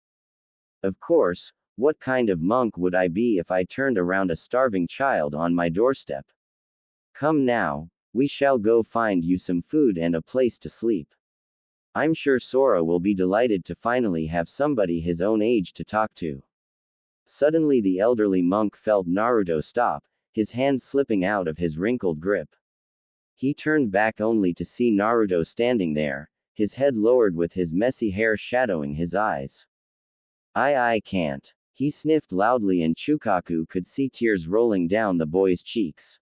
Of course, what kind of monk would I be if I turned around a starving child on my doorstep? Come now, we shall go find you some food and a place to sleep. I'm sure Sora will be delighted to finally have somebody his own age to talk to. Suddenly the elderly monk felt Naruto stop, his hand slipping out of his wrinkled grip. He turned back only to see Naruto standing there, his head lowered with his messy hair shadowing his eyes. I can't. He sniffed loudly and Chukaku could see tears rolling down the boy's cheeks.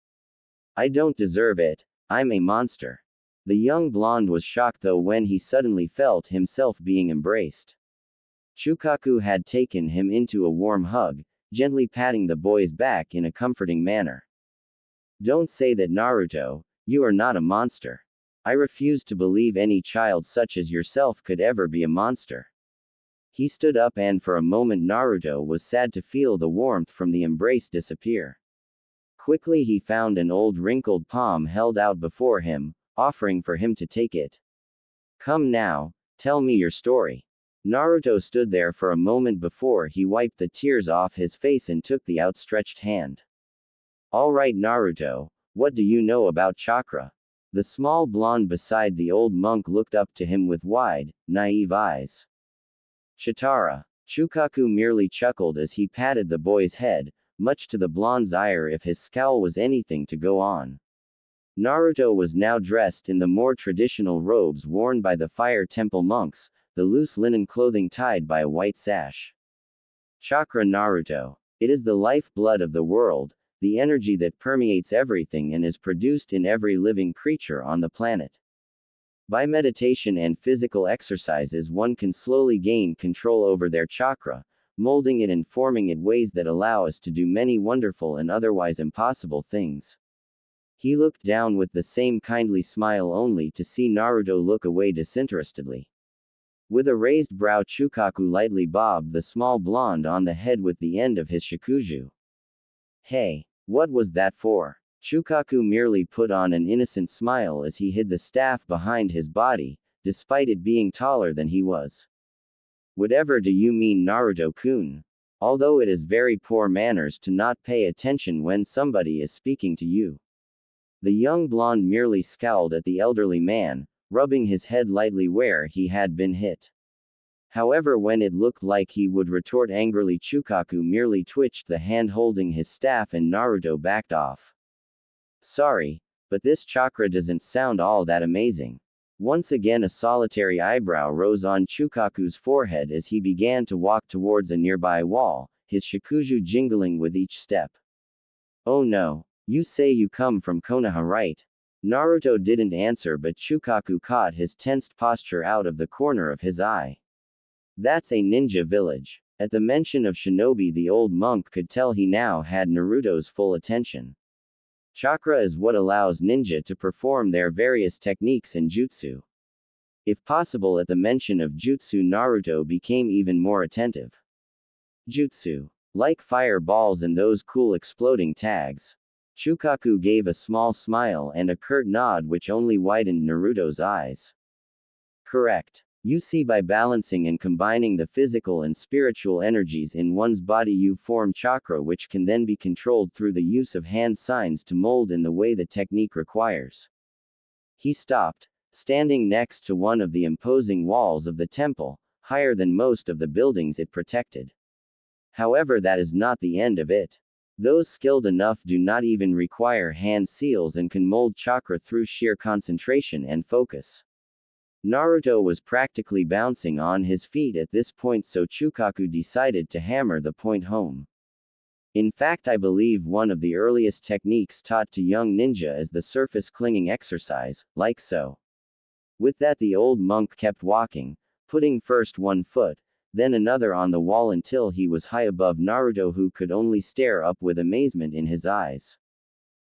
I don't deserve it, I'm a monster. The young blonde was shocked though when he suddenly felt himself being embraced. Chukaku had taken him into a warm hug, gently patting the boy's back in a comforting manner. Don't say that, Naruto. You are not a monster. I refuse to believe any child such as yourself could ever be a monster. He stood up and for a moment Naruto was sad to feel the warmth from the embrace disappear. Quickly he found an old wrinkled palm held out before him, offering for him to take it. Come now, tell me your story. Naruto stood there for a moment before he wiped the tears off his face and took the outstretched hand. Alright Naruto, what do you know about chakra? The small blonde beside the old monk looked up to him with wide, naive eyes. Chitara. Chukaku merely chuckled as he patted the boy's head, much to the blonde's ire if his scowl was anything to go on. Naruto was now dressed in the more traditional robes worn by the Fire Temple monks, the loose linen clothing tied by a white sash. Chakra Naruto. It is the lifeblood of the world, the energy that permeates everything and is produced in every living creature on the planet. By meditation and physical exercises one can slowly gain control over their chakra, molding it and forming it ways that allow us to do many wonderful and otherwise impossible things. He looked down with the same kindly smile only to see Naruto look away disinterestedly. With a raised brow Chukaku lightly bobbed the small blonde on the head with the end of his shikuju. Hey, what was that for? Chukaku merely put on an innocent smile as he hid the staff behind his body, despite it being taller than he was. Whatever do you mean Naruto-kun? Although it is very poor manners to not pay attention when somebody is speaking to you. The young blonde merely scowled at the elderly man, rubbing his head lightly where he had been hit. However, when it looked like he would retort angrily, Chukaku merely twitched the hand holding his staff and Naruto backed off. Sorry, but this chakra doesn't sound all that amazing. Once again a solitary eyebrow rose on Chukaku's forehead as he began to walk towards a nearby wall, his shikuju jingling with each step. Oh no, you say you come from Konoha, right? Naruto didn't answer, but Chukaku caught his tensed posture out of the corner of his eye. That's a ninja village. At the mention of shinobi, the old monk could tell he now had Naruto's full attention. Chakra is what allows ninja to perform their various techniques and jutsu. If possible, at the mention of jutsu, Naruto became even more attentive. Jutsu. Like fireballs and those cool exploding tags. Chukaku gave a small smile and a curt nod which only widened Naruto's eyes. Correct. You see, by balancing and combining the physical and spiritual energies in one's body you form chakra, which can then be controlled through the use of hand signs to mold in the way the technique requires. He stopped, standing next to one of the imposing walls of the temple, higher than most of the buildings it protected. However, that is not the end of it. Those skilled enough do not even require hand seals and can mold chakra through sheer concentration and focus. Naruto was practically bouncing on his feet at this point, so Chukaku decided to hammer the point home. In fact, I believe one of the earliest techniques taught to young ninja is the surface clinging exercise, like so. With that, the old monk kept walking, putting first one foot, then another on the wall until he was high above Naruto, who could only stare up with amazement in his eyes.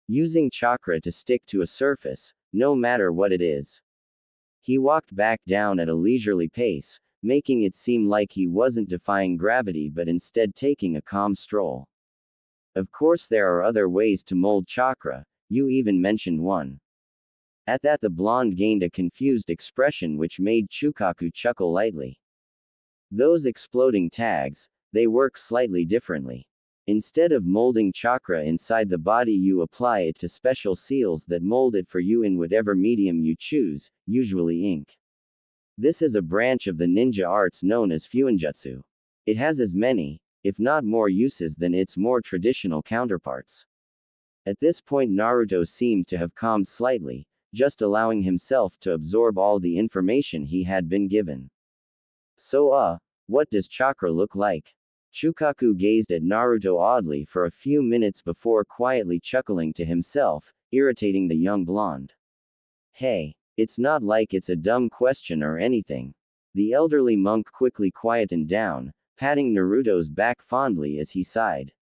Using chakra to stick to a surface, no matter what it is. He walked back down at a leisurely pace, making it seem like he wasn't defying gravity but instead taking a calm stroll. Of course, there are other ways to mold chakra, you even mentioned one. At that, the blonde gained a confused expression which made Chukaku chuckle lightly. Those exploding tags, they work slightly differently. Instead of molding chakra inside the body, you apply it to special seals that mold it for you in whatever medium you choose, usually ink. This is a branch of the ninja arts known as fuinjutsu. It has as many, if not more uses than its more traditional counterparts. At this point Naruto seemed to have calmed slightly, just allowing himself to absorb all the information he had been given. So what does chakra look like? Chukaku gazed at Naruto oddly for a few minutes before quietly chuckling to himself, irritating the young blonde. Hey, it's not like it's a dumb question or anything. The elderly monk quickly quietened down, patting Naruto's back fondly as he sighed.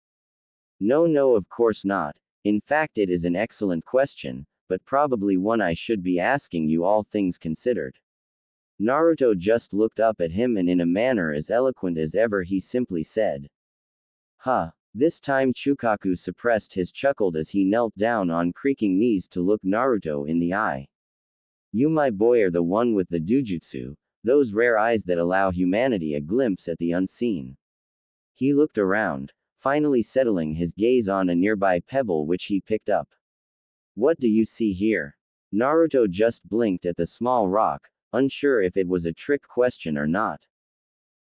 No, of course not. In fact, it is an excellent question, but probably one I should be asking you, all things considered. Naruto just looked up at him and in a manner as eloquent as ever he simply said. Huh. This time Chukaku suppressed his chuckle as he knelt down on creaking knees to look Naruto in the eye. You, my boy, are the one with the dujutsu, Those rare eyes that allow humanity a glimpse at the unseen. He looked around, finally settling his gaze on a nearby pebble which he picked up. What do you see here? Naruto just blinked at the small rock, unsure if it was a trick question or not.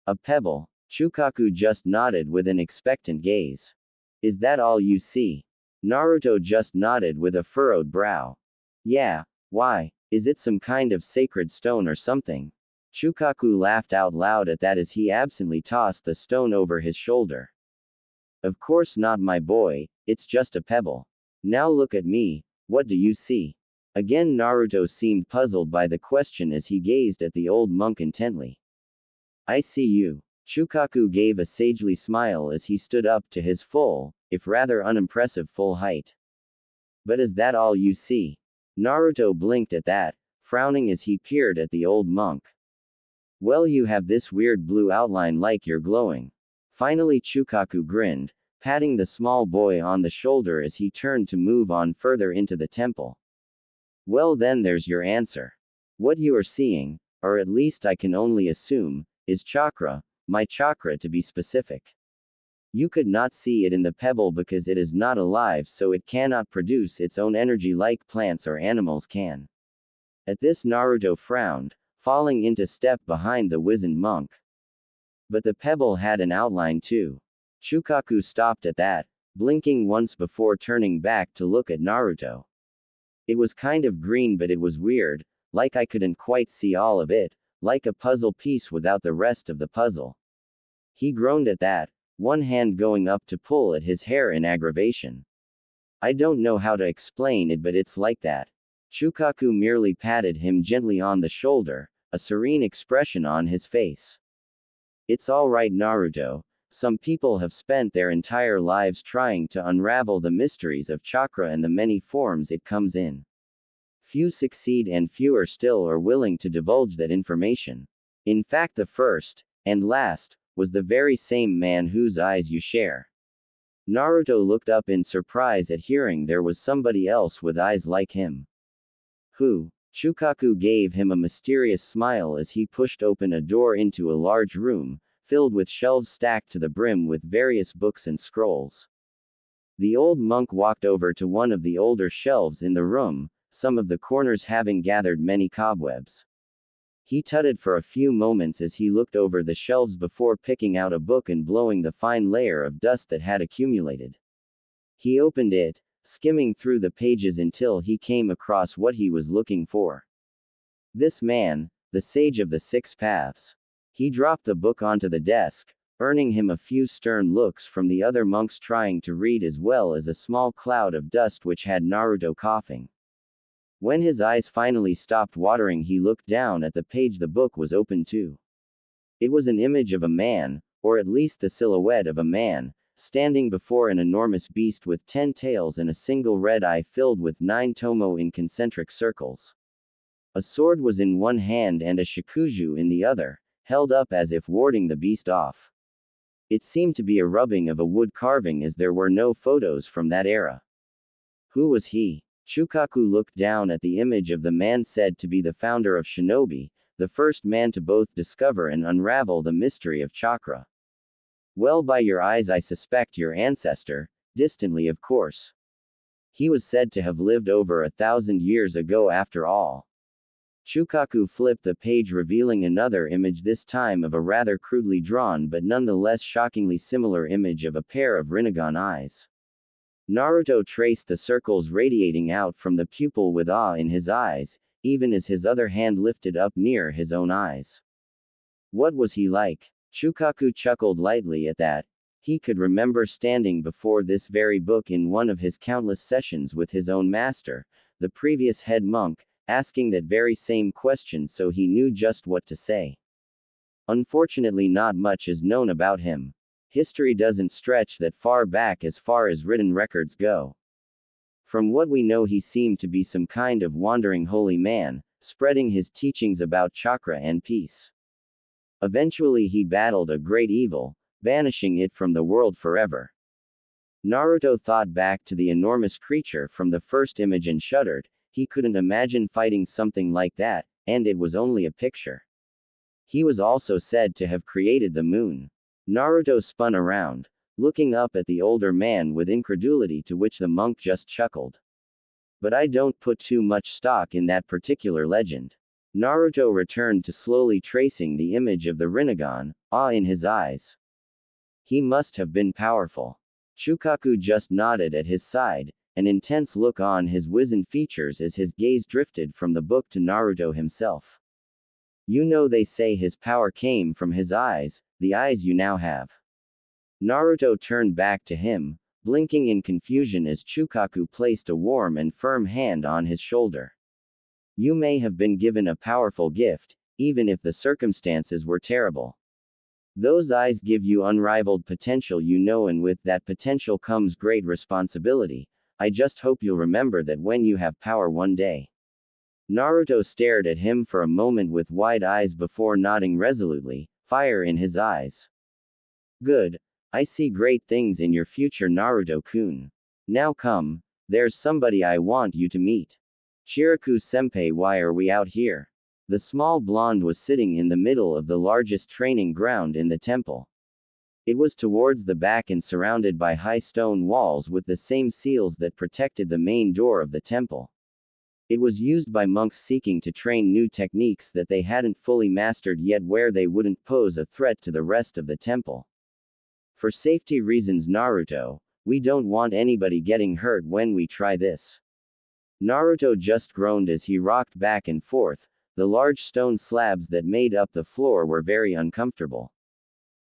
A pebble. Chukaku just nodded with an expectant gaze. Is that all you see? Naruto just nodded with a furrowed brow. Yeah, why? Is it some kind of sacred stone or something? Chukaku laughed out loud at that as he absently tossed the stone over his shoulder. Of course not, my boy, it's just a pebble. Now look at me, what do you see? Again Naruto seemed puzzled by the question as he gazed at the old monk intently. I see you. Chukaku gave a sagely smile as he stood up to his full, if rather unimpressive full height. But is that all you see? Naruto blinked at that, frowning as he peered at the old monk. Well, you have this weird blue outline like you're glowing. Finally Chukaku grinned, patting the small boy on the shoulder as he turned to move on further into the temple. Well then there's your answer. What you are seeing, or at least I can only assume, is chakra, my chakra to be specific. You could not see it in the pebble because it is not alive, so it cannot produce its own energy like plants or animals can. At this Naruto frowned, falling into step behind the wizened monk. But the pebble had an outline too. Chukaku stopped at that, blinking once before turning back to look at Naruto. It was kind of green, but it was weird, like I couldn't quite see all of it, like a puzzle piece without the rest of the puzzle. He groaned at that, one hand going up to pull at his hair in aggravation. I don't know how to explain it, but it's like that. Chukaku merely patted him gently on the shoulder, a serene expression on his face. It's all right, Naruto. Some people have spent their entire lives trying to unravel the mysteries of chakra and the many forms it comes in. Few succeed and fewer still are willing to divulge that information. In fact, the first, and last, was the very same man whose eyes you share. Naruto looked up in surprise at hearing there was somebody else with eyes like him. Who? Chukaku gave him a mysterious smile as he pushed open a door into a large room, filled with shelves stacked to the brim with various books and scrolls. The old monk walked over to one of the older shelves in the room, some of the corners having gathered many cobwebs. He tutted for a few moments as he looked over the shelves before picking out a book and blowing the fine layer of dust that had accumulated. He opened it, skimming through the pages until he came across what he was looking for. This man, the sage of the six paths. He dropped the book onto the desk, earning him a few stern looks from the other monks trying to read, as well as a small cloud of dust which had Naruto coughing. When his eyes finally stopped watering, he looked down at the page the book was open to. It was an image of a man, or at least the silhouette of a man, standing before an enormous beast with 10 tails and a single red eye filled with 9 tomo in concentric circles. A sword was in one hand and a shakuju in the other, held up as if warding the beast off. It seemed to be a rubbing of a wood carving, as there were no photos from that era. Who was he? Chukaku looked down at the image of the man said to be the founder of Shinobi, the first man to both discover and unravel the mystery of chakra. Well, by your eyes I suspect your ancestor, distantly of course. He was said to have lived over 1,000 years ago after all. Chukaku flipped the page, revealing another image, this time of a rather crudely drawn but nonetheless shockingly similar image of a pair of Rinnegan eyes. Naruto traced the circles radiating out from the pupil with awe in his eyes, even as his other hand lifted up near his own eyes. What was he like? Chukaku chuckled lightly at that. He could remember standing before this very book in one of his countless sessions with his own master, the previous head monk, asking that very same question, so he knew just what to say. Unfortunately, not much is known about him. History doesn't stretch that far back as far as written records go. From what we know, he seemed to be some kind of wandering holy man, spreading his teachings about chakra and peace. Eventually he battled a great evil, banishing it from the world forever. Naruto thought back to the enormous creature from the first image and shuddered. He couldn't imagine fighting something like that, and it was only a picture. He was also said to have created the moon. Naruto spun around, looking up at the older man with incredulity, to which the monk just chuckled. But I don't put too much stock in that particular legend. Naruto returned to slowly tracing the image of the Rinnegan, awe in his eyes. He must have been powerful. Chukaku just nodded at his side, an intense look on his wizened features as his gaze drifted from the book to Naruto himself. You know, they say his power came from his eyes, the eyes you now have. Naruto turned back to him, blinking in confusion as Chukaku placed a warm and firm hand on his shoulder. You may have been given a powerful gift, even if the circumstances were terrible. Those eyes give you unrivaled potential, you know, and with that potential comes great responsibility. I just hope you'll remember that when you have power one day. Naruto stared at him for a moment with wide eyes before nodding resolutely, fire in his eyes. Good. I see great things in your future, Naruto-kun. Now come, there's somebody I want you to meet. Shiraku-senpai, why are we out here? The small blonde was sitting in the middle of the largest training ground in the temple. It was towards the back and surrounded by high stone walls with the same seals that protected the main door of the temple. It was used by monks seeking to train new techniques that they hadn't fully mastered yet, where they wouldn't pose a threat to the rest of the temple. For safety reasons, Naruto, we don't want anybody getting hurt when we try this. Naruto just groaned as he rocked back and forth. The large stone slabs that made up the floor were very uncomfortable.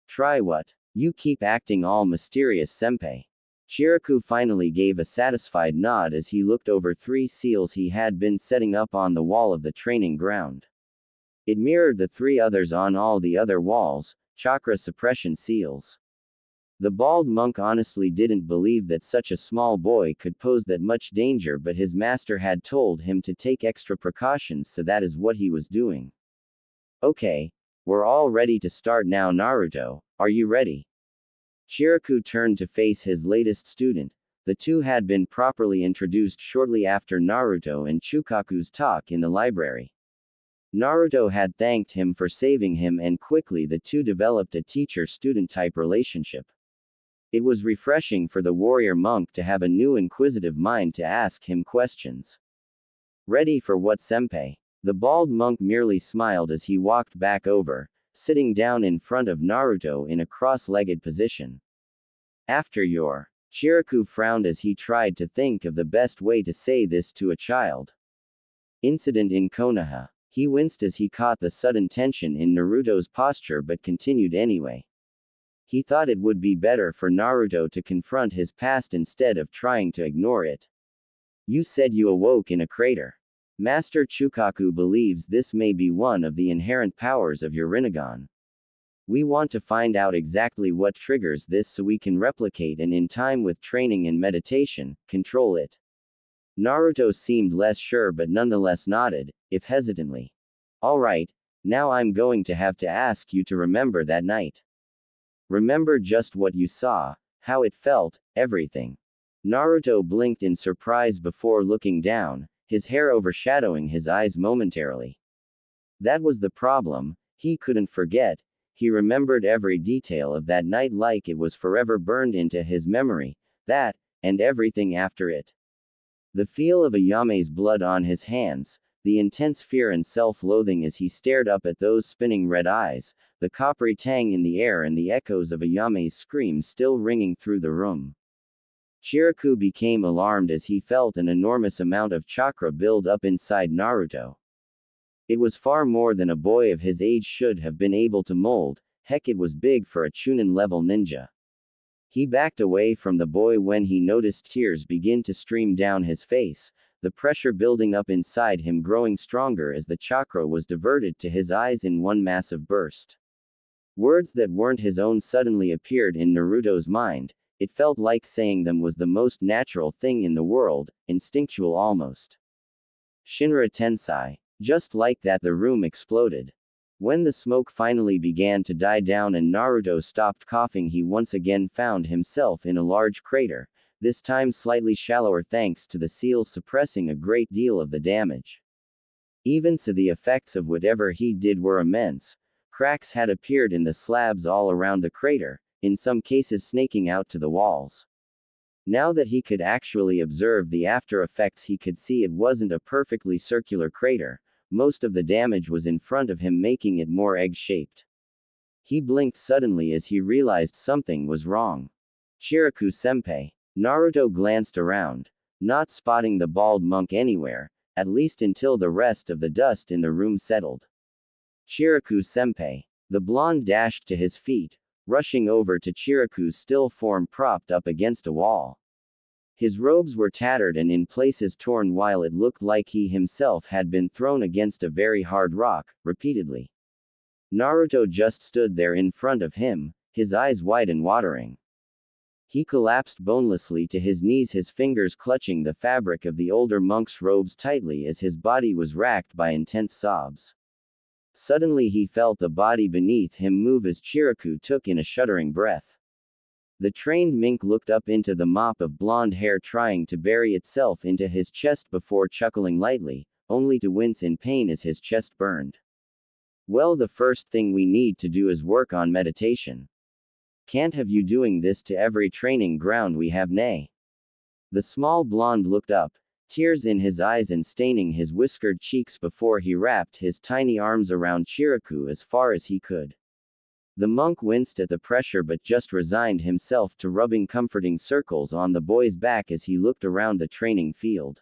Try what? You keep acting all mysterious, senpai. Shiraku finally gave a satisfied nod as he looked over 3 seals he had been setting up on the wall of the training ground. It mirrored the 3 others on all the other walls, chakra suppression seals. The bald monk honestly didn't believe that such a small boy could pose that much danger, but his master had told him to take extra precautions, so that is what he was doing. Okay, we're all ready to start now. Naruto, are you ready? Shiraku turned to face his latest student. The two had been properly introduced shortly after Naruto and Chukaku's talk in the library. Naruto had thanked him for saving him, and quickly the two developed a teacher-student type relationship. It was refreshing for the warrior monk to have a new inquisitive mind to ask him questions. Ready for what, senpai? The bald monk merely smiled as he walked back over, sitting down in front of Naruto in a cross-legged position. After your. Shiraku frowned as he tried to think of the best way to say this to a child. Incident in Konoha. He winced as he caught the sudden tension in Naruto's posture, but continued anyway. He thought it would be better for Naruto to confront his past instead of trying to ignore it. You said you awoke in a crater. Master Chukaku believes this may be one of the inherent powers of your Rinnegan. We want to find out exactly what triggers this so we can replicate and, in time with training and meditation, control it. Naruto seemed less sure but nonetheless nodded, if hesitantly. Alright, now I'm going to have to ask you to remember that night. Remember just what you saw, how it felt, everything. Naruto blinked in surprise before looking down, his hair overshadowing his eyes momentarily. That was the problem, he couldn't forget. He remembered every detail of that night like it was forever burned into his memory, that, and everything after it. The feel of Ayame's blood on his hands, the intense fear and self-loathing as he stared up at those spinning red eyes, the coppery tang in the air, and the echoes of Ayame's screams still ringing through the room. Shiraku became alarmed as he felt an enormous amount of chakra build up inside Naruto. It was far more than a boy of his age should have been able to mold. Heck, it was big for a Chunin-level ninja. He backed away from the boy when he noticed tears begin to stream down his face, the pressure building up inside him growing stronger as the chakra was diverted to his eyes in one massive burst. Words that weren't his own suddenly appeared in Naruto's mind. It felt like saying them was the most natural thing in the world, instinctual almost. Shinra Tensei. Just like that, the room exploded. When the smoke finally began to die down and Naruto stopped coughing, he once again found himself in a large crater, this time slightly shallower thanks to the seals suppressing a great deal of the damage. Even so, the effects of whatever he did were immense. Cracks had appeared in the slabs all around the crater, in some cases snaking out to the walls. Now that he could actually observe the after effects, he could see it wasn't a perfectly circular crater. Most of the damage was in front of him, making it more egg-shaped. He blinked suddenly as he realized something was wrong. Shiraku-senpai. Naruto glanced around, not spotting the bald monk anywhere, at least until the rest of the dust in the room settled. Shiraku-senpai. The blonde dashed to his feet, rushing over to Chiraku's still form propped up against a wall. His robes were tattered and in places torn, while it looked like he himself had been thrown against a very hard rock, repeatedly. Naruto just stood there in front of him, his eyes wide and watering. He collapsed bonelessly to his knees, his fingers clutching the fabric of the older monk's robes tightly as his body was racked by intense sobs. Suddenly he felt the body beneath him move as Chiraku took in a shuddering breath. The trained mink looked up into the mop of blonde hair, trying to bury itself into his chest before chuckling lightly, only to wince in pain as his chest burned. Well, the first thing we need to do is work on meditation. Can't have you doing this to every training ground we have, nay. The small blonde looked up, tears in his eyes and staining his whiskered cheeks before he wrapped his tiny arms around Chiraku as far as he could. The monk winced at the pressure but just resigned himself to rubbing comforting circles on the boy's back as he looked around the training field.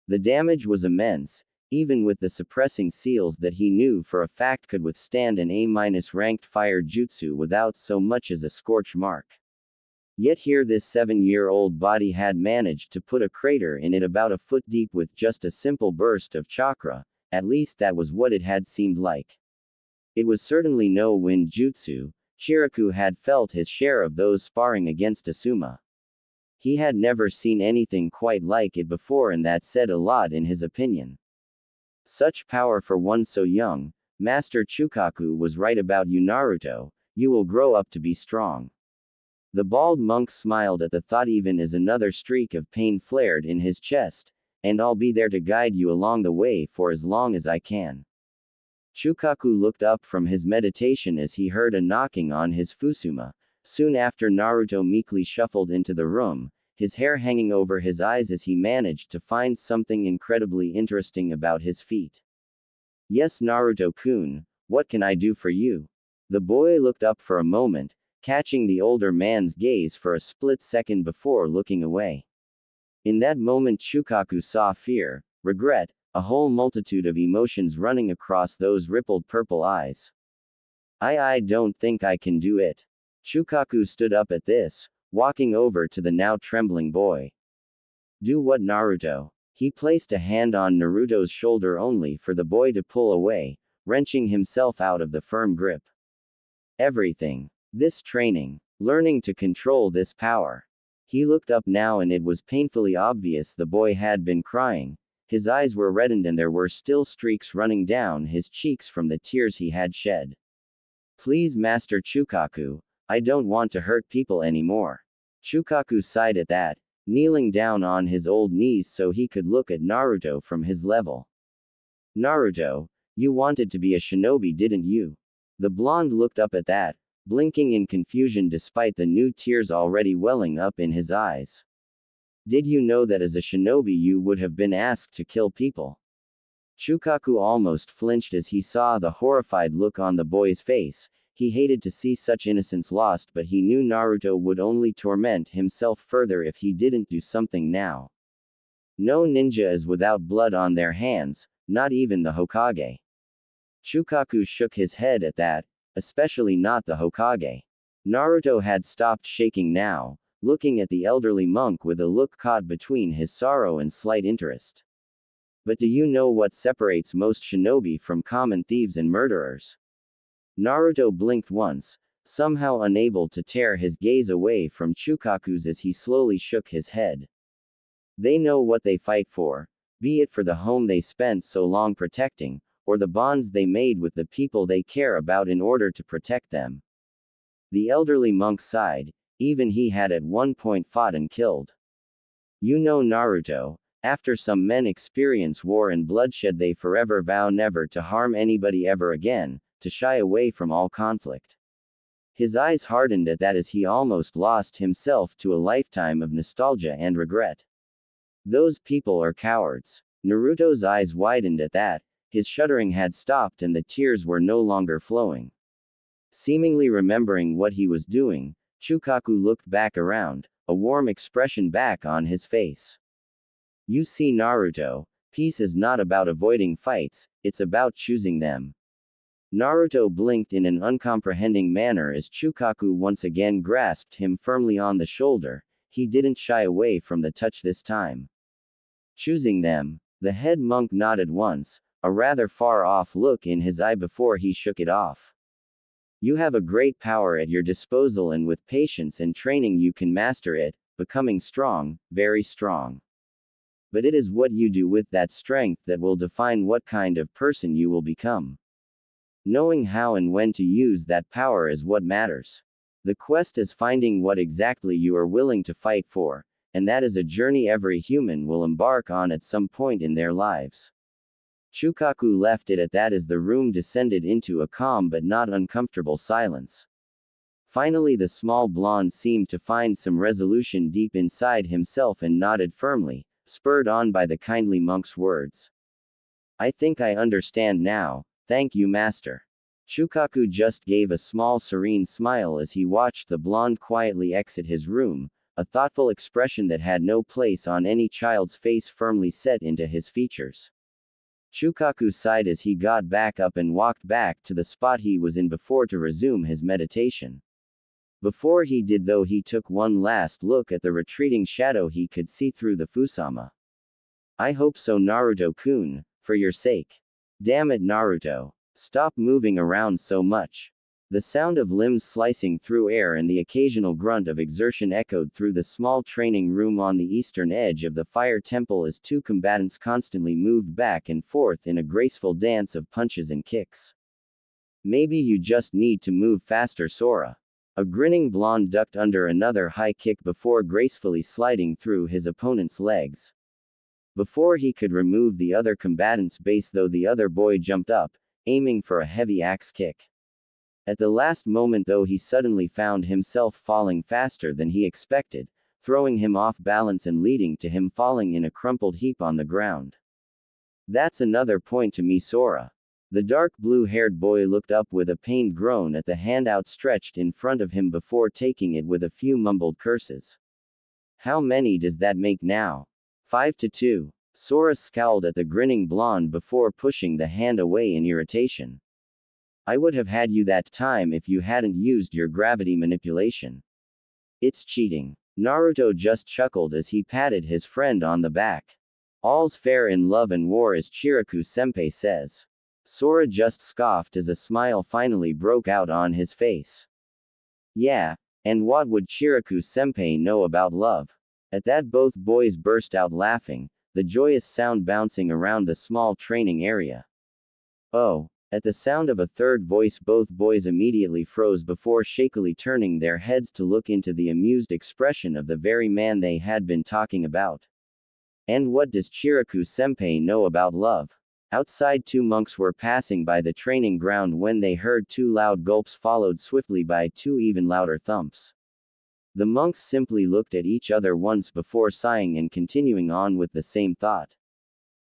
The damage was immense, even with the suppressing seals that he knew for a fact could withstand an A-ranked fire jutsu without so much as a scorch mark. Yet here this 7-year-old body had managed to put a crater in it about a foot deep with just a simple burst of chakra, at least that was what it had seemed like. It was certainly no wind jutsu. Chiraku had felt his share of those sparring against Asuma. He had never seen anything quite like it before, and that said a lot in his opinion. Such power for one so young. Master Chukaku was right about you, Naruto. You will grow up to be strong. The bald monk smiled at the thought even as another streak of pain flared in his chest, and I'll be there to guide you along the way for as long as I can. Chukaku looked up from his meditation as he heard a knocking on his fusuma. Soon after, Naruto meekly shuffled into the room, his hair hanging over his eyes as he managed to find something incredibly interesting about his feet. Yes, Naruto-kun, what can I do for you? The boy looked up for a moment, catching the older man's gaze for a split second before looking away. In that moment Chukaku saw fear, regret, a whole multitude of emotions running across those rippled purple eyes. I don't think I can do it. Chukaku stood up at this, walking over to the now trembling boy. Do what, Naruto? He placed a hand on Naruto's shoulder only for the boy to pull away, wrenching himself out of the firm grip. Everything. This training. Learning to control this power. He looked up now and it was painfully obvious the boy had been crying. His eyes were reddened and there were still streaks running down his cheeks from the tears he had shed. Please, Master Chukaku, I don't want to hurt people anymore. Chukaku sighed at that, kneeling down on his old knees so he could look at Naruto from his level. Naruto, you wanted to be a shinobi, didn't you? The blonde looked up at that, blinking in confusion despite the new tears already welling up in his eyes. Did you know that as a shinobi you would have been asked to kill people? Chukaku almost flinched as he saw the horrified look on the boy's face. He hated to see such innocence lost, but he knew Naruto would only torment himself further if he didn't do something now. No ninja is without blood on their hands, not even the Hokage. Chukaku shook his head at that, especially not the Hokage. Naruto had stopped shaking now, looking at the elderly monk with a look caught between his sorrow and slight interest. But do you know what separates most shinobi from common thieves and murderers? Naruto blinked once, somehow unable to tear his gaze away from Chukaku's as he slowly shook his head. They know what they fight for, be it for the home they spent so long protecting, or the bonds they made with the people they care about in order to protect them. The elderly monk sighed. Even he had at one point fought and killed. You know, Naruto, after some men experience war and bloodshed they forever vow never to harm anybody ever again. to shy away from all conflict. His eyes hardened at that as he almost lost himself to a lifetime of nostalgia and regret. Those people are cowards. Naruto's eyes widened at that, his shuddering had stopped and the tears were no longer flowing. Seemingly remembering what he was doing, Chukaku looked back around, a warm expression back on his face. You see, Naruto, peace is not about avoiding fights, it's about choosing them. Naruto blinked in an uncomprehending manner as Chukaku once again grasped him firmly on the shoulder. He didn't shy away from the touch this time. Choosing them. The head monk nodded once, a rather far-off look in his eye before he shook it off. You have a great power at your disposal, and with patience and training you can master it, becoming strong, very strong. But it is what you do with that strength that will define what kind of person you will become. Knowing how and when to use that power is what matters. The quest is finding what exactly you are willing to fight for, and that is a journey every human will embark on at some point in their lives. Chukaku left it at that as the room descended into a calm but not uncomfortable silence. Finally, the small blonde seemed to find some resolution deep inside himself and nodded firmly, spurred on by the kindly monk's words. I think I understand now. Thank you, master. Chukaku just gave a small serene smile as he watched the blonde quietly exit his room, a thoughtful expression that had no place on any child's face firmly set into his features. Chukaku sighed as he got back up and walked back to the spot he was in before to resume his meditation. Before he did though, he took one last look at the retreating shadow he could see through the Fusama. I hope so, Naruto-kun, for your sake. Damn it, Naruto. Stop moving around so much. The sound of limbs slicing through air and the occasional grunt of exertion echoed through the small training room on the eastern edge of the fire temple as two combatants constantly moved back and forth in a graceful dance of punches and kicks. Maybe you just need to move faster, Sora. A grinning blonde ducked under another high kick before gracefully sliding through his opponent's legs. Before he could remove the other combatant's base though, the other boy jumped up, aiming for a heavy axe kick. At the last moment though, he suddenly found himself falling faster than he expected, throwing him off balance and leading to him falling in a crumpled heap on the ground. That's another point to me, Sora. The dark blue-haired boy looked up with a pained groan at the hand outstretched in front of him before taking it with a few mumbled curses. How many does that make now? 5-2. Sora scowled at the grinning blonde before pushing the hand away in irritation. I would have had you that time if you hadn't used your gravity manipulation. It's cheating. Naruto just chuckled as he patted his friend on the back. All's fair in love and war, as Chiraku-senpai says. Sora just scoffed as a smile finally broke out on his face. Yeah, and what would Chiraku-senpai know about love? At that, both boys burst out laughing, the joyous sound bouncing around the small training area. Oh. At the sound of a third voice, both boys immediately froze before shakily turning their heads to look into the amused expression of the very man they had been talking about. And what does Chiraku-senpai know about love? Outside, two monks were passing by the training ground when they heard two loud gulps followed swiftly by two even louder thumps. The monks simply looked at each other once before sighing and continuing on with the same thought.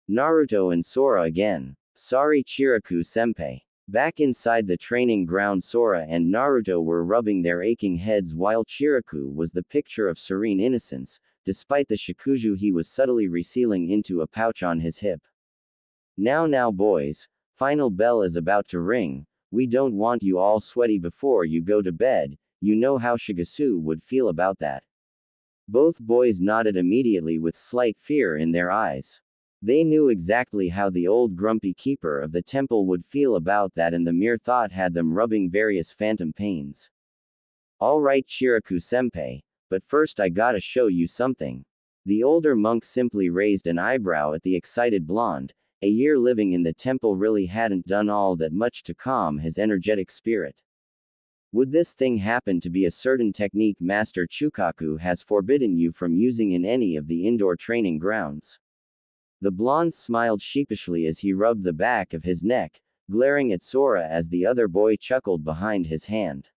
Naruto and Sora again. Sorry, Chiraku-senpai. Back inside the training ground, Sora and Naruto were rubbing their aching heads while Chiraku was the picture of serene innocence, despite the shikuju he was subtly resealing into a pouch on his hip. Now boys, final bell is about to ring. We don't want you all sweaty before you go to bed. You know how Shigesu would feel about that. Both boys nodded immediately with slight fear in their eyes. They knew exactly how the old grumpy keeper of the temple would feel about that, and the mere thought had them rubbing various phantom pains. Alright, Chiraku-senpai, but first I gotta show you something. The older monk simply raised an eyebrow at the excited blonde. A year living in the temple really hadn't done all that much to calm his energetic spirit. Would this thing happen to be a certain technique Master Chukaku has forbidden you from using in any of the indoor training grounds? The blonde smiled sheepishly as he rubbed the back of his neck, glaring at Sora as the other boy chuckled behind his hand.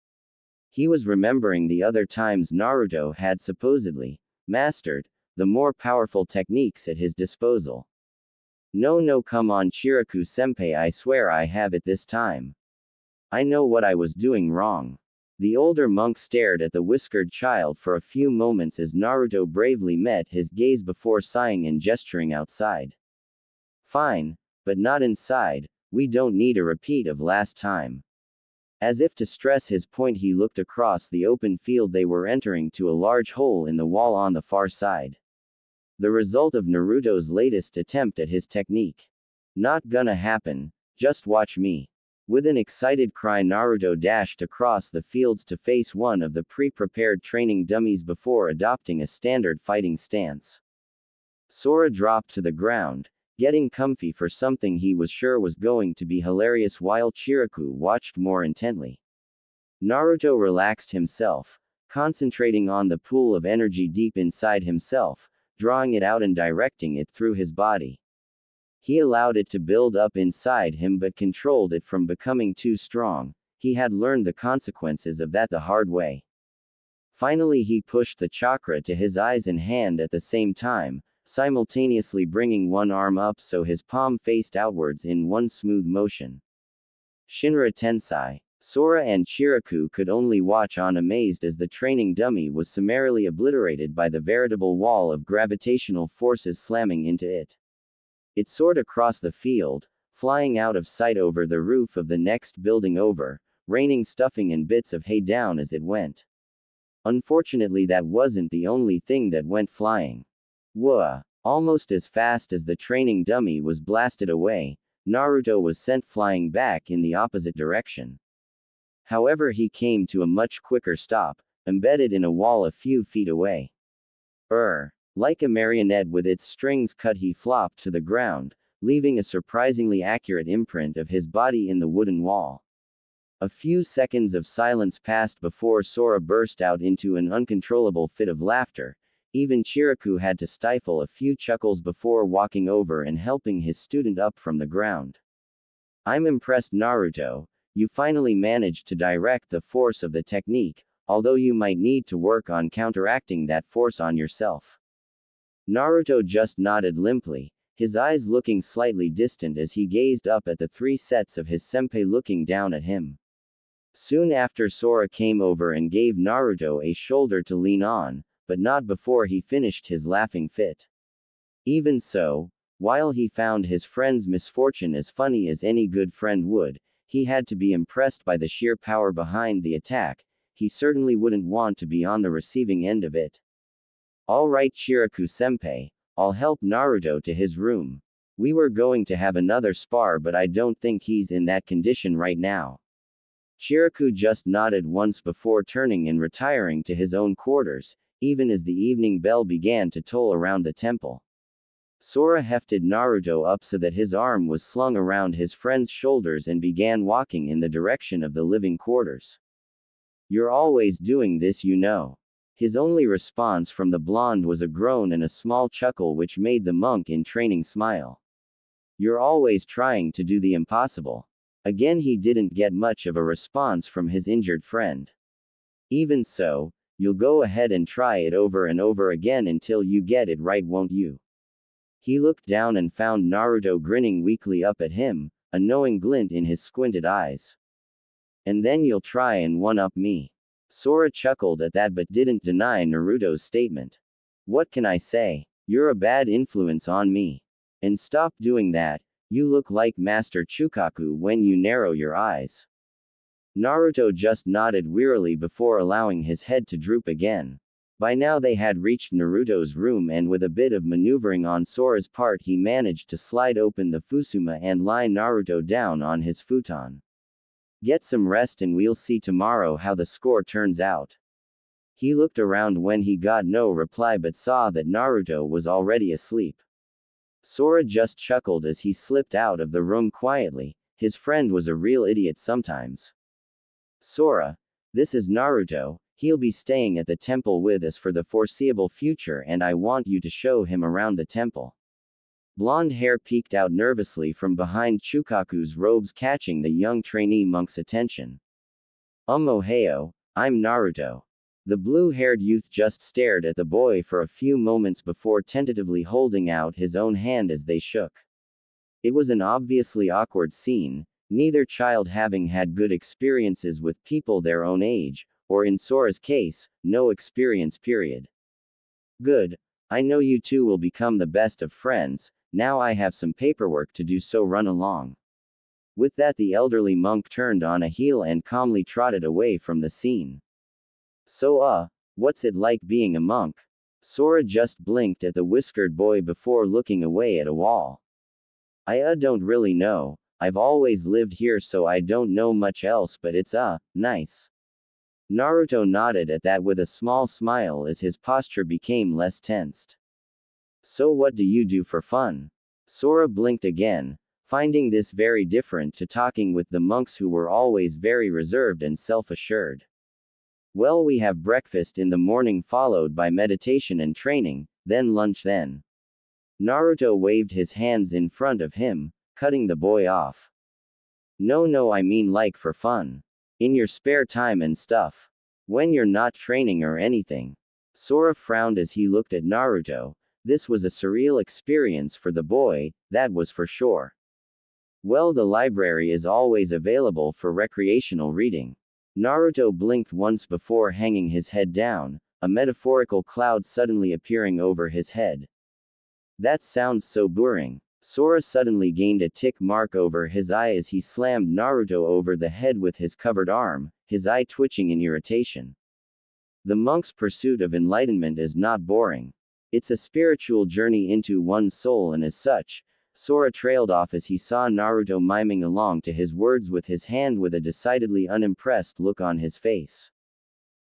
He was remembering the other times Naruto had supposedly mastered the more powerful techniques at his disposal. No, no, come on, Chiraku-senpai, I swear I have it this time. I know what I was doing wrong. The older monk stared at the whiskered child for a few moments as Naruto bravely met his gaze before sighing and gesturing outside. Fine, but not inside, we don't need a repeat of last time. As if to stress his point, he looked across the open field they were entering to a large hole in the wall on the far side. The result of Naruto's latest attempt at his technique. Not gonna happen, just watch me. With an excited cry, Naruto dashed across the fields to face one of the pre-prepared training dummies before adopting a standard fighting stance. Sora dropped to the ground, getting comfy for something he was sure was going to be hilarious while Chiraku watched more intently. Naruto relaxed himself, concentrating on the pool of energy deep inside himself, drawing it out and directing it through his body. He allowed it to build up inside him but controlled it from becoming too strong. He had learned the consequences of that the hard way. Finally, he pushed the chakra to his eyes and hand at the same time, simultaneously bringing one arm up so his palm faced outwards in one smooth motion. Shinra Tensei. Sora and Chiraku could only watch on amazed as the training dummy was summarily obliterated by the veritable wall of gravitational forces slamming into it. It soared across the field, flying out of sight over the roof of the next building over, raining stuffing and bits of hay down as it went. Unfortunately, that wasn't the only thing that went flying. Whoa! Almost as fast as the training dummy was blasted away, Naruto was sent flying back in the opposite direction. However, he came to a much quicker stop, embedded in a wall a few feet away. Like a marionette with its strings cut, he flopped to the ground, leaving a surprisingly accurate imprint of his body in the wooden wall. A few seconds of silence passed before Sora burst out into an uncontrollable fit of laughter. Even Chiraku had to stifle a few chuckles before walking over and helping his student up from the ground. I'm impressed, Naruto. You finally managed to direct the force of the technique, although you might need to work on counteracting that force on yourself. Naruto just nodded limply, his eyes looking slightly distant as he gazed up at the three sets of his senpai looking down at him. Soon after, Sora came over and gave Naruto a shoulder to lean on, but not before he finished his laughing fit. Even so, while he found his friend's misfortune as funny as any good friend would, he had to be impressed by the sheer power behind the attack. He certainly wouldn't want to be on the receiving end of it. All right, Chiraku-senpai, I'll help Naruto to his room. We were going to have another spar, but I don't think he's in that condition right now. Chiraku just nodded once before turning and retiring to his own quarters, even as the evening bell began to toll around the temple. Sora hefted Naruto up so that his arm was slung around his friend's shoulders and began walking in the direction of the living quarters. You're always doing this, you know. His only response from the blonde was a groan and a small chuckle which made the monk in training smile. You're always trying to do the impossible. Again, he didn't get much of a response from his injured friend. Even so, you'll go ahead and try it over and over again until you get it right, won't you? He looked down and found Naruto grinning weakly up at him, a knowing glint in his squinted eyes. And then you'll try and one-up me. Sora chuckled at that but didn't deny Naruto's statement. What can I say? You're a bad influence on me. And stop doing that, you look like Master Chukaku when you narrow your eyes. Naruto just nodded wearily before allowing his head to droop again. By now they had reached Naruto's room, and with a bit of maneuvering on Sora's part he managed to slide open the fusuma and lie Naruto down on his futon. Get some rest and we'll see tomorrow how the score turns out. He looked around when he got no reply but saw that Naruto was already asleep. Sora just chuckled as he slipped out of the room quietly. His friend was a real idiot sometimes. Sora, this is Naruto. He'll be staying at the temple with us for the foreseeable future and I want you to show him around the temple. Blonde hair peeked out nervously from behind Chukaku's robes, catching the young trainee monk's attention. Ohio, I'm Naruto. The blue-haired youth just stared at the boy for a few moments before tentatively holding out his own hand as they shook. It was an obviously awkward scene, neither child having had good experiences with people their own age, or in Sora's case, no experience period. Good. I know you two will become the best of friends, now I have some paperwork to do, so run along. With that, the elderly monk turned on a heel and calmly trotted away from the scene. So, what's it like being a monk? Sora just blinked at the whiskered boy before looking away at a wall. I don't really know, I've always lived here so I don't know much else, but it's nice. Naruto nodded at that with a small smile as his posture became less tensed. So what do you do for fun? Sora blinked again, finding this very different to talking with the monks who were always very reserved and self-assured. Well, we have breakfast in the morning followed by meditation and training, then lunch then. Naruto waved his hands in front of him, cutting the boy off. No, I mean like for fun. In your spare time and stuff. When you're not training or anything. Sora frowned as he looked at Naruto. This was a surreal experience for the boy, that was for sure. Well, the library is always available for recreational reading. Naruto blinked once before hanging his head down, a metaphorical cloud suddenly appearing over his head. That sounds so boring. Sora suddenly gained a tick mark over his eye as he slammed Naruto over the head with his covered arm, his eye twitching in irritation. The monk's pursuit of enlightenment is not boring. It's a spiritual journey into one's soul, and as such, Sora trailed off as he saw Naruto miming along to his words with his hand with a decidedly unimpressed look on his face.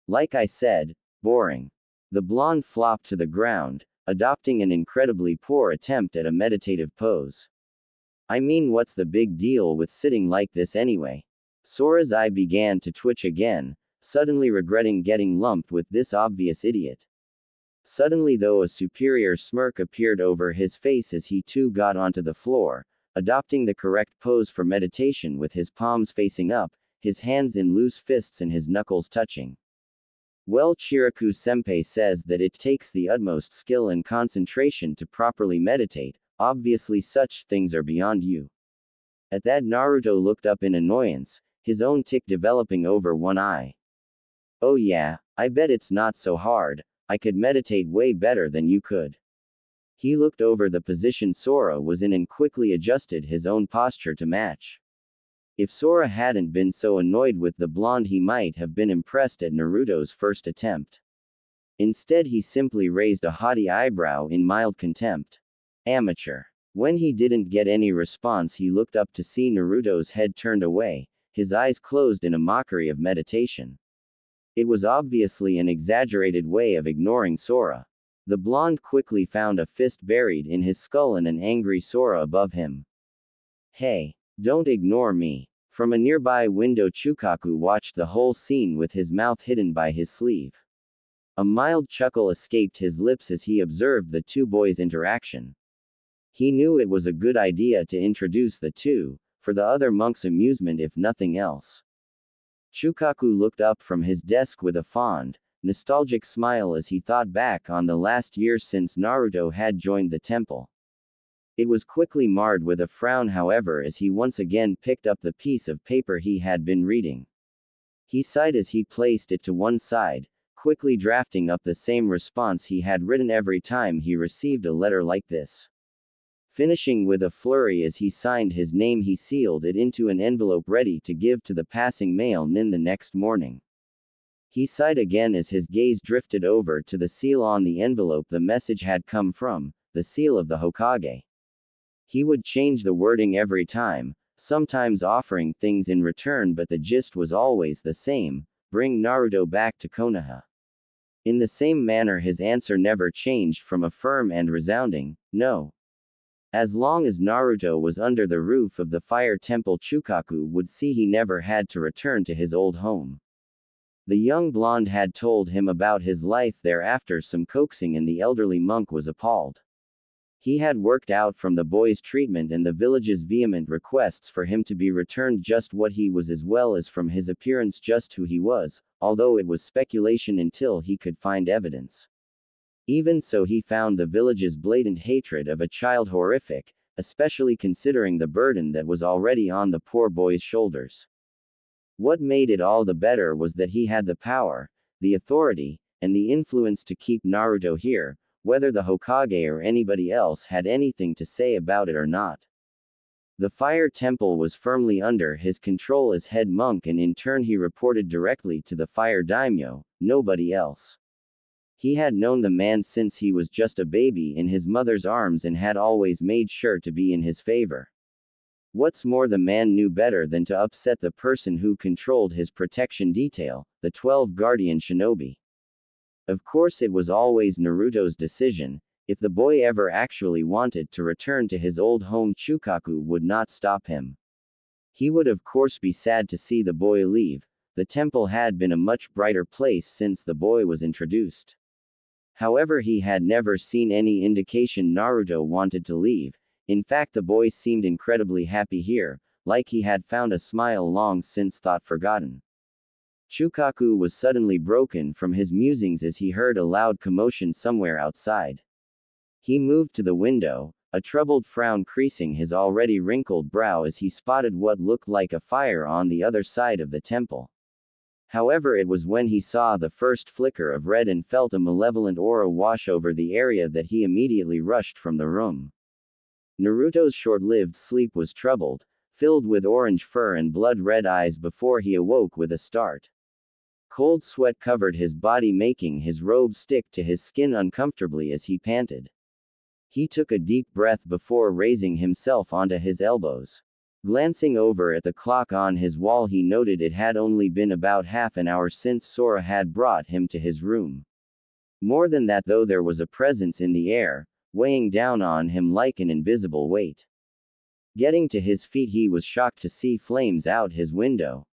Like I said, boring. The blonde flopped to the ground, adopting an incredibly poor attempt at a meditative pose. I mean, what's the big deal with sitting like this anyway? Sora's eye began to twitch again, suddenly regretting getting lumped with this obvious idiot. Suddenly though, a superior smirk appeared over his face as he too got onto the floor, adopting the correct pose for meditation with his palms facing up, his hands in loose fists and his knuckles touching. Well, Chiraku-senpai says that it takes the utmost skill and concentration to properly meditate, obviously such things are beyond you. At that, Naruto looked up in annoyance, his own tick developing over one eye. Oh yeah, I bet it's not so hard, I could meditate way better than you could. He looked over the position Sora was in and quickly adjusted his own posture to match. If Sora hadn't been so annoyed with the blonde, he might have been impressed at Naruto's first attempt. Instead, he simply raised a haughty eyebrow in mild contempt. Amateur. When he didn't get any response, he looked up to see Naruto's head turned away, his eyes closed in a mockery of meditation. It was obviously an exaggerated way of ignoring Sora. The blonde quickly found a fist buried in his skull and an angry Sora above him. Hey! Don't ignore me. From a nearby window, Chukaku watched the whole scene with his mouth hidden by his sleeve. A mild chuckle escaped his lips as he observed the two boys' interaction. He knew it was a good idea to introduce the two, for the other monk's amusement if nothing else. Chukaku looked up from his desk with a fond, nostalgic smile as he thought back on the last year since Naruto had joined the temple. It was quickly marred with a frown, however, as he once again picked up the piece of paper he had been reading. He sighed as he placed it to one side, quickly drafting up the same response he had written every time he received a letter like this. Finishing with a flurry as he signed his name, he sealed it into an envelope ready to give to the passing mailman the next morning. He sighed again as his gaze drifted over to the seal on the envelope the message had come from, the seal of the Hokage. He would change the wording every time, sometimes offering things in return, but the gist was always the same: bring Naruto back to Konoha. In the same manner, his answer never changed from a firm and resounding no. As long as Naruto was under the roof of the fire temple, Chukaku would see he never had to return to his old home. The young blonde had told him about his life there after some coaxing, and the elderly monk was appalled. He had worked out from the boy's treatment and the village's vehement requests for him to be returned just what he was, as well as from his appearance just who he was, although it was speculation until he could find evidence. Even so, he found the village's blatant hatred of a child horrific, especially considering the burden that was already on the poor boy's shoulders. What made it all the better was that he had the power, the authority, and the influence to keep Naruto here, whether the Hokage or anybody else had anything to say about it or not. The fire temple was firmly under his control as head monk, and in turn he reported directly to the fire daimyo, nobody else. He had known the man since he was just a baby in his mother's arms and had always made sure to be in his favor. What's more, the man knew better than to upset the person who controlled his protection detail, the 12 guardian shinobi. Of course, it was always Naruto's decision. If the boy ever actually wanted to return to his old home, Chukaku would not stop him. He would of course be sad to see the boy leave. The temple had been a much brighter place since the boy was introduced. However, he had never seen any indication Naruto wanted to leave. In fact, the boy seemed incredibly happy here, like he had found a smile long since thought forgotten. Chukaku was suddenly broken from his musings as he heard a loud commotion somewhere outside. He moved to the window, a troubled frown creasing his already wrinkled brow as he spotted what looked like a fire on the other side of the temple. However, it was when he saw the first flicker of red and felt a malevolent aura wash over the area that he immediately rushed from the room. Naruto's short-lived sleep was troubled, filled with orange fur and blood-red eyes before he awoke with a start. Cold sweat covered his body, making his robe stick to his skin uncomfortably as he panted. He took a deep breath before raising himself onto his elbows. Glancing over at the clock on his wall, he noted it had only been about half an hour since Sora had brought him to his room. More than that, though, there was a presence in the air, weighing down on him like an invisible weight. Getting to his feet, he was shocked to see flames out his window.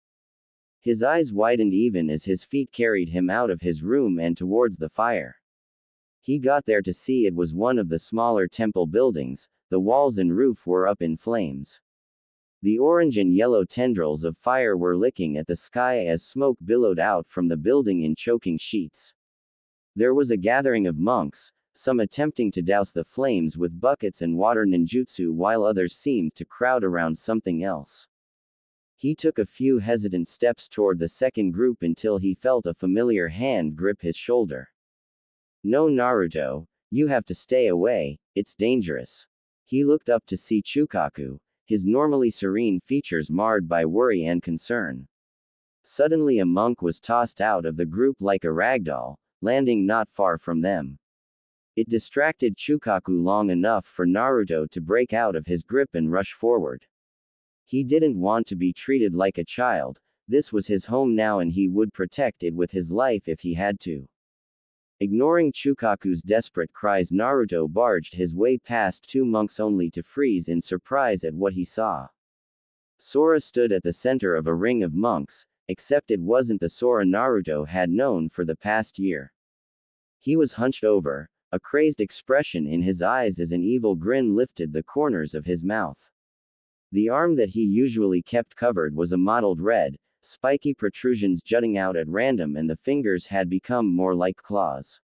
His eyes widened even as his feet carried him out of his room and towards the fire. He got there to see it was one of the smaller temple buildings. The walls and roof were up in flames. The orange and yellow tendrils of fire were licking at the sky as smoke billowed out from the building in choking sheets. There was a gathering of monks, some attempting to douse the flames with buckets and water ninjutsu, while others seemed to crowd around something else. He took a few hesitant steps toward the second group until he felt a familiar hand grip his shoulder. "No, Naruto, you have to stay away, it's dangerous." He looked up to see Chukaku, his normally serene features marred by worry and concern. Suddenly a monk was tossed out of the group like a ragdoll, landing not far from them. It distracted Chukaku long enough for Naruto to break out of his grip and rush forward. He didn't want to be treated like a child. This was his home now and he would protect it with his life if he had to. Ignoring Chukaku's desperate cries, Naruto barged his way past two monks only to freeze in surprise at what he saw. Sora stood at the center of a ring of monks, except it wasn't the Sora Naruto had known for the past year. He was hunched over, a crazed expression in his eyes as an evil grin lifted the corners of his mouth. The arm that he usually kept covered was a mottled red, spiky protrusions jutting out at random, and the fingers had become more like claws.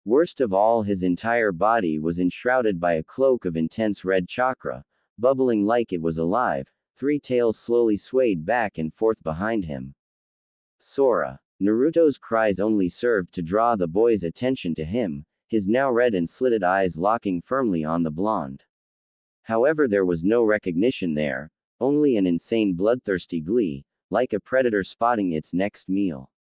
Worst of all, his entire body was enshrouded by a cloak of intense red chakra, bubbling like it was alive. Three tails slowly swayed back and forth behind him. Sora! Naruto's cries only served to draw the boy's attention to him, his now red and slitted eyes locking firmly on the blonde. However, there was no recognition there, only an insane bloodthirsty glee, like a predator spotting its next meal.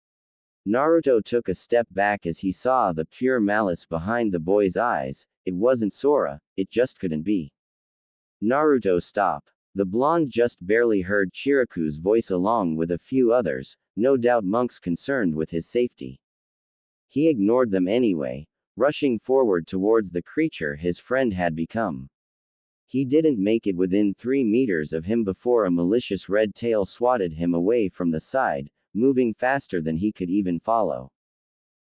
Naruto took a step back as he saw the pure malice behind the boy's eyes. It wasn't Sora, it just couldn't be. "Naruto, stop." The blonde just barely heard Chiraku's voice along with a few others, no doubt monks concerned with his safety. He ignored them anyway, rushing forward towards the creature his friend had become. He didn't make it within 3 meters of him before a malicious red tail swatted him away from the side, moving faster than he could even follow.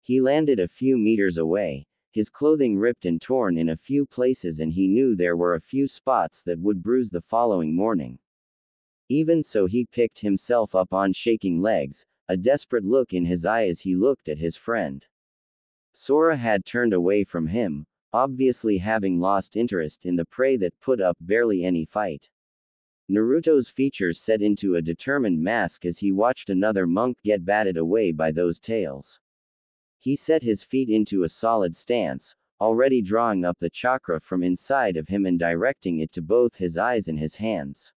He landed a few meters away, his clothing ripped and torn in a few places, and he knew there were a few spots that would bruise the following morning. Even so, he picked himself up on shaking legs, a desperate look in his eye as he looked at his friend. Sora had turned away from him, obviously having lost interest in the prey that put up barely any fight. Naruto's features set into a determined mask as he watched another monk get batted away by those tails. He set his feet into a solid stance, already drawing up the chakra from inside of him and directing it to both his eyes and his hands.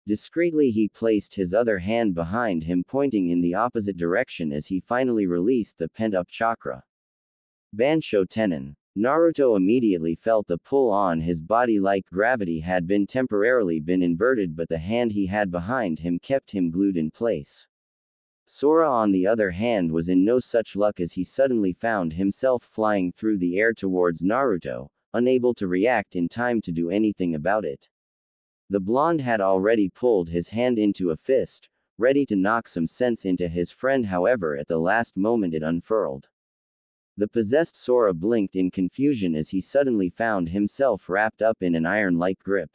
Discreetly he placed his other hand behind him, pointing in the opposite direction as he finally released the pent-up chakra. Bansho Tenon. Naruto immediately felt the pull on his body, like gravity had been temporarily inverted, but the hand he had behind him kept him glued in place. Sora, on the other hand, was in no such luck as he suddenly found himself flying through the air towards Naruto, unable to react in time to do anything about it. The blonde had already pulled his hand into a fist, ready to knock some sense into his friend. However, at the last moment it unfurled. The possessed Sora blinked in confusion as he suddenly found himself wrapped up in an iron-like grip.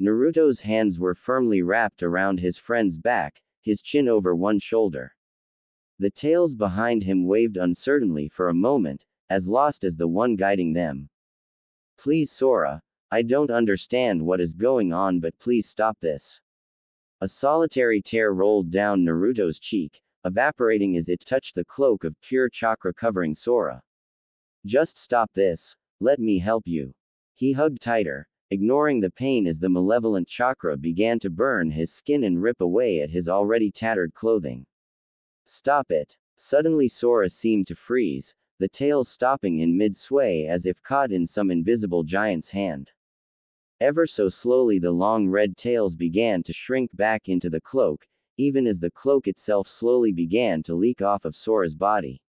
Naruto's hands were firmly wrapped around his friend's back, his chin over one shoulder. The tails behind him waved uncertainly for a moment, as lost as the one guiding them. "Please, Sora, I don't understand what is going on, but please stop this." A solitary tear rolled down Naruto's cheek, evaporating as it touched the cloak of pure chakra covering Sora. "Just stop this, let me help you." He hugged tighter, ignoring the pain as the malevolent chakra began to burn his skin and rip away at his already tattered clothing. "Stop it." Suddenly Sora seemed to freeze, the tails stopping in mid-sway as if caught in some invisible giant's hand. Ever so slowly the long red tails began to shrink back into the cloak, even as the cloak itself slowly began to leak off of Sora's body.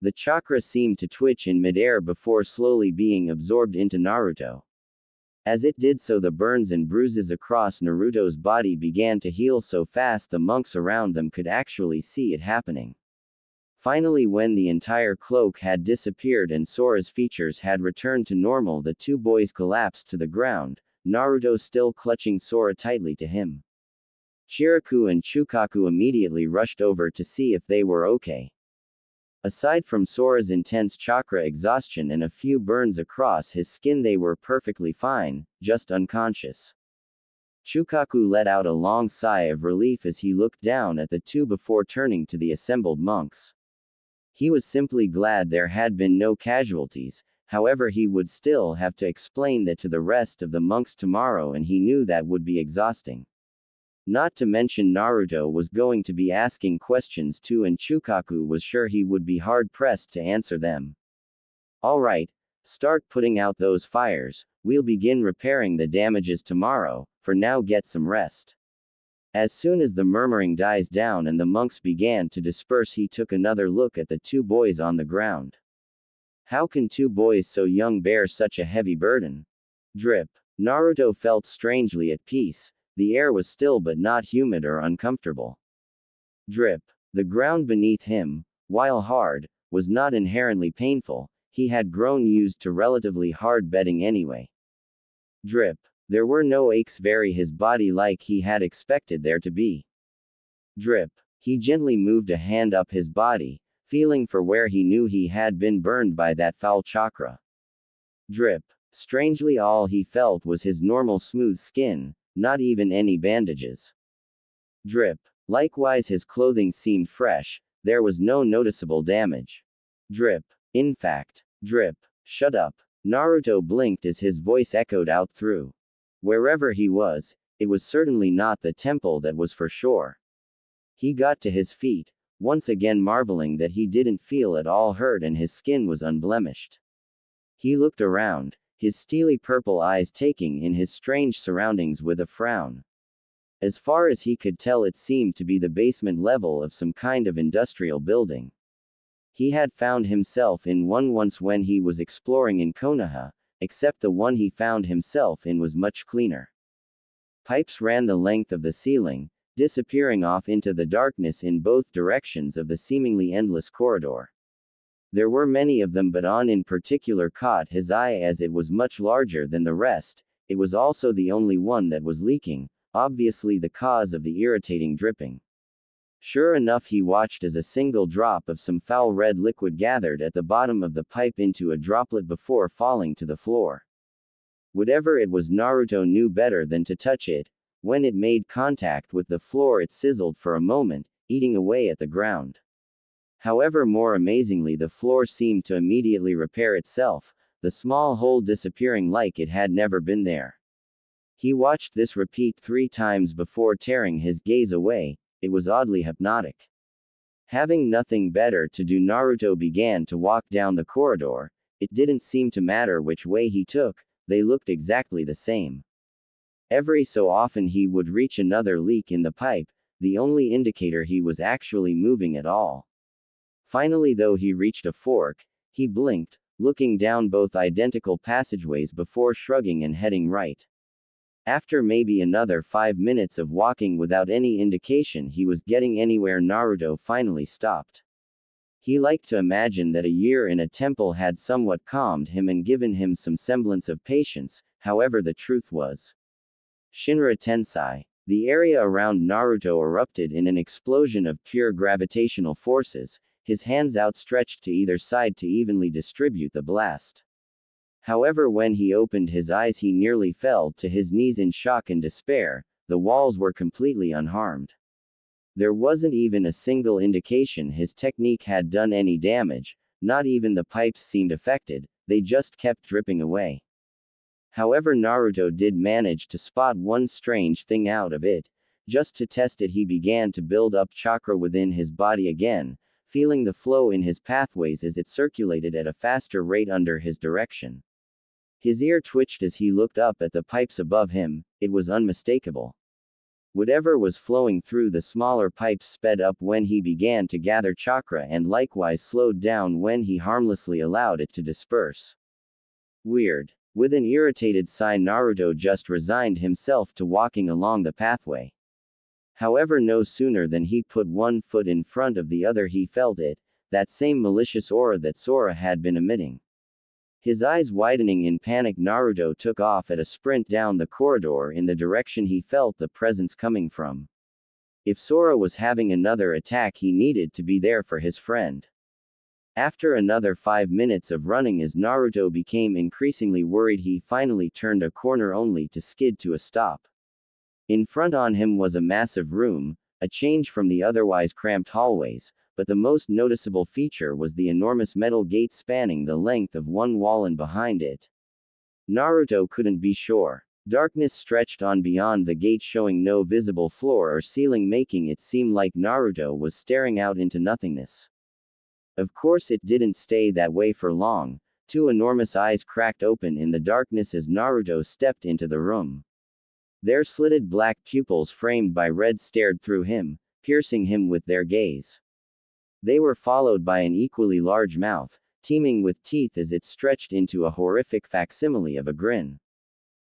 The chakra seemed to twitch in midair before slowly being absorbed into Naruto. As it did so, the burns and bruises across Naruto's body began to heal so fast the monks around them could actually see it happening. Finally, when the entire cloak had disappeared and Sora's features had returned to normal, the two boys collapsed to the ground, Naruto still clutching Sora tightly to him. Chiraku and Chukaku immediately rushed over to see if they were okay. Aside from Sora's intense chakra exhaustion and a few burns across his skin, they were perfectly fine, just unconscious. Chukaku let out a long sigh of relief as he looked down at the two before turning to the assembled monks. He was simply glad there had been no casualties, however he would still have to explain that to the rest of the monks tomorrow, and he knew that would be exhausting. Not to mention Naruto was going to be asking questions too, and Chukaku was sure he would be hard-pressed to answer them. "Alright, start putting out those fires, we'll begin repairing the damages tomorrow, for now get some rest." As soon as the murmuring dies down and the monks began to disperse, he took another look at the two boys on the ground. How can two boys so young bear such a heavy burden? Drip. Naruto felt strangely at peace. The air was still but not humid or uncomfortable. Drip. The ground beneath him, while hard, was not inherently painful. He had grown used to relatively hard bedding anyway. Drip. There were no aches vary his body like he had expected there to be. Drip. He gently moved a hand up his body, feeling for where he knew he had been burned by that foul chakra. Drip. Strangely, all he felt was his normal smooth skin, not even any bandages. Drip. Likewise, his clothing seemed fresh, there was no noticeable damage. Drip. In fact. Drip. Shut up. Naruto blinked as his voice echoed out through. Wherever he was, it was certainly not the temple, that was for sure. He got to his feet, once again marveling that he didn't feel at all hurt and his skin was unblemished. He looked around, his steely purple eyes taking in his strange surroundings with a frown. As far as he could tell, it seemed to be the basement level of some kind of industrial building. He had found himself in one once when he was exploring in Konoha, except the one he found himself in was much cleaner. Pipes ran the length of the ceiling, disappearing off into the darkness in both directions of the seemingly endless corridor. There were many of them, but one in particular caught his eye as it was much larger than the rest. It was also the only one that was leaking, obviously the cause of the irritating dripping. Sure enough, he watched as a single drop of some foul red liquid gathered at the bottom of the pipe into a droplet before falling to the floor. Whatever it was, Naruto knew better than to touch it. When it made contact with the floor, it sizzled for a moment, eating away at the ground. However, more amazingly, the floor seemed to immediately repair itself, the small hole disappearing like it had never been there. He watched this repeat 3 times before tearing his gaze away. It was oddly hypnotic. Having nothing better to do, Naruto began to walk down the corridor. It didn't seem to matter which way he took, they looked exactly the same. Every so often he would reach another leak in the pipe, the only indicator he was actually moving at all. Finally, though, he reached a fork. He blinked, looking down both identical passageways before shrugging and heading right. After maybe another 5 minutes of walking without any indication he was getting anywhere, Naruto finally stopped. He liked to imagine that a year in a temple had somewhat calmed him and given him some semblance of patience. However, the truth was Shinra Tensei. The area around Naruto erupted in an explosion of pure gravitational forces, his hands outstretched to either side to evenly distribute the blast. However, when he opened his eyes, he nearly fell to his knees in shock and despair. The walls were completely unharmed. There wasn't even a single indication his technique had done any damage, not even the pipes seemed affected, they just kept dripping away. However, Naruto did manage to spot one strange thing out of it. Just to test it, he began to build up chakra within his body again, feeling the flow in his pathways as it circulated at a faster rate under his direction. His ear twitched as he looked up at the pipes above him. It was unmistakable. Whatever was flowing through the smaller pipes sped up when he began to gather chakra and likewise slowed down when he harmlessly allowed it to disperse. Weird. With an irritated sigh, Naruto just resigned himself to walking along the pathway. However, no sooner than he put one foot in front of the other, he felt it, that same malicious aura that Sora had been emitting. His eyes widening in panic, Naruto took off at a sprint down the corridor in the direction he felt the presence coming from. If Sora was having another attack, he needed to be there for his friend. After another 5 minutes of running, as Naruto became increasingly worried, he finally turned a corner only to skid to a stop. In front on him was a massive room, a change from the otherwise cramped hallways, but the most noticeable feature was the enormous metal gate spanning the length of one wall and behind it. Naruto couldn't be sure. Darkness stretched on beyond the gate, showing no visible floor or ceiling, making it seem like Naruto was staring out into nothingness. Of course, it didn't stay that way for long. 2 enormous eyes cracked open in the darkness as Naruto stepped into the room. Their slitted black pupils framed by red stared through him, piercing him with their gaze. They were followed by an equally large mouth, teeming with teeth as it stretched into a horrific facsimile of a grin.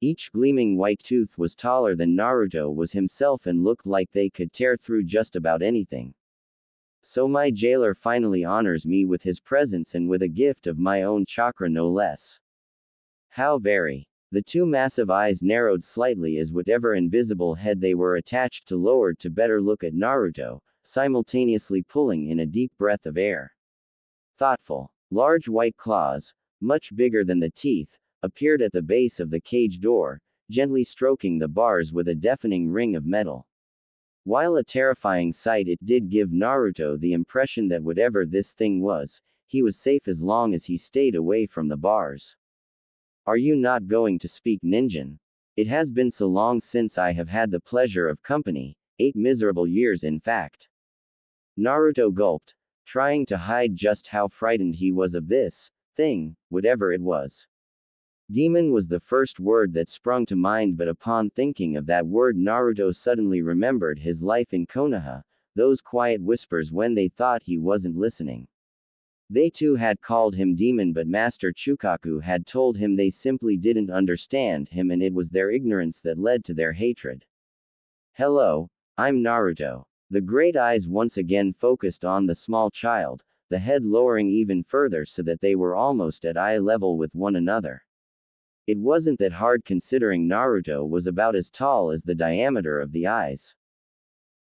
Each gleaming white tooth was taller than Naruto was himself and looked like they could tear through just about anything. So my jailer finally honors me with his presence and with a gift of my own chakra, no less. How very. The 2 massive eyes narrowed slightly as whatever invisible head they were attached to lowered to better look at Naruto, simultaneously pulling in a deep breath of air. Thoughtful. Large white claws, much bigger than the teeth, appeared at the base of the cage door, gently stroking the bars with a deafening ring of metal. While a terrifying sight, it did give Naruto the impression that whatever this thing was, he was safe as long as he stayed away from the bars. Are you not going to speak ninjan? It has been so long since I have had the pleasure of company, 8 miserable years in fact. Naruto gulped, trying to hide just how frightened he was of this thing, whatever it was. Demon was the first word that sprung to mind, but upon thinking of that word, Naruto suddenly remembered his life in Konoha, those quiet whispers when they thought he wasn't listening. They too had called him demon, but Master Chukaku had told him they simply didn't understand him, and it was their ignorance that led to their hatred. Hello, I'm Naruto. The great eyes once again focused on the small child, the head lowering even further so that they were almost at eye level with one another. It wasn't that hard considering Naruto was about as tall as the diameter of the eyes.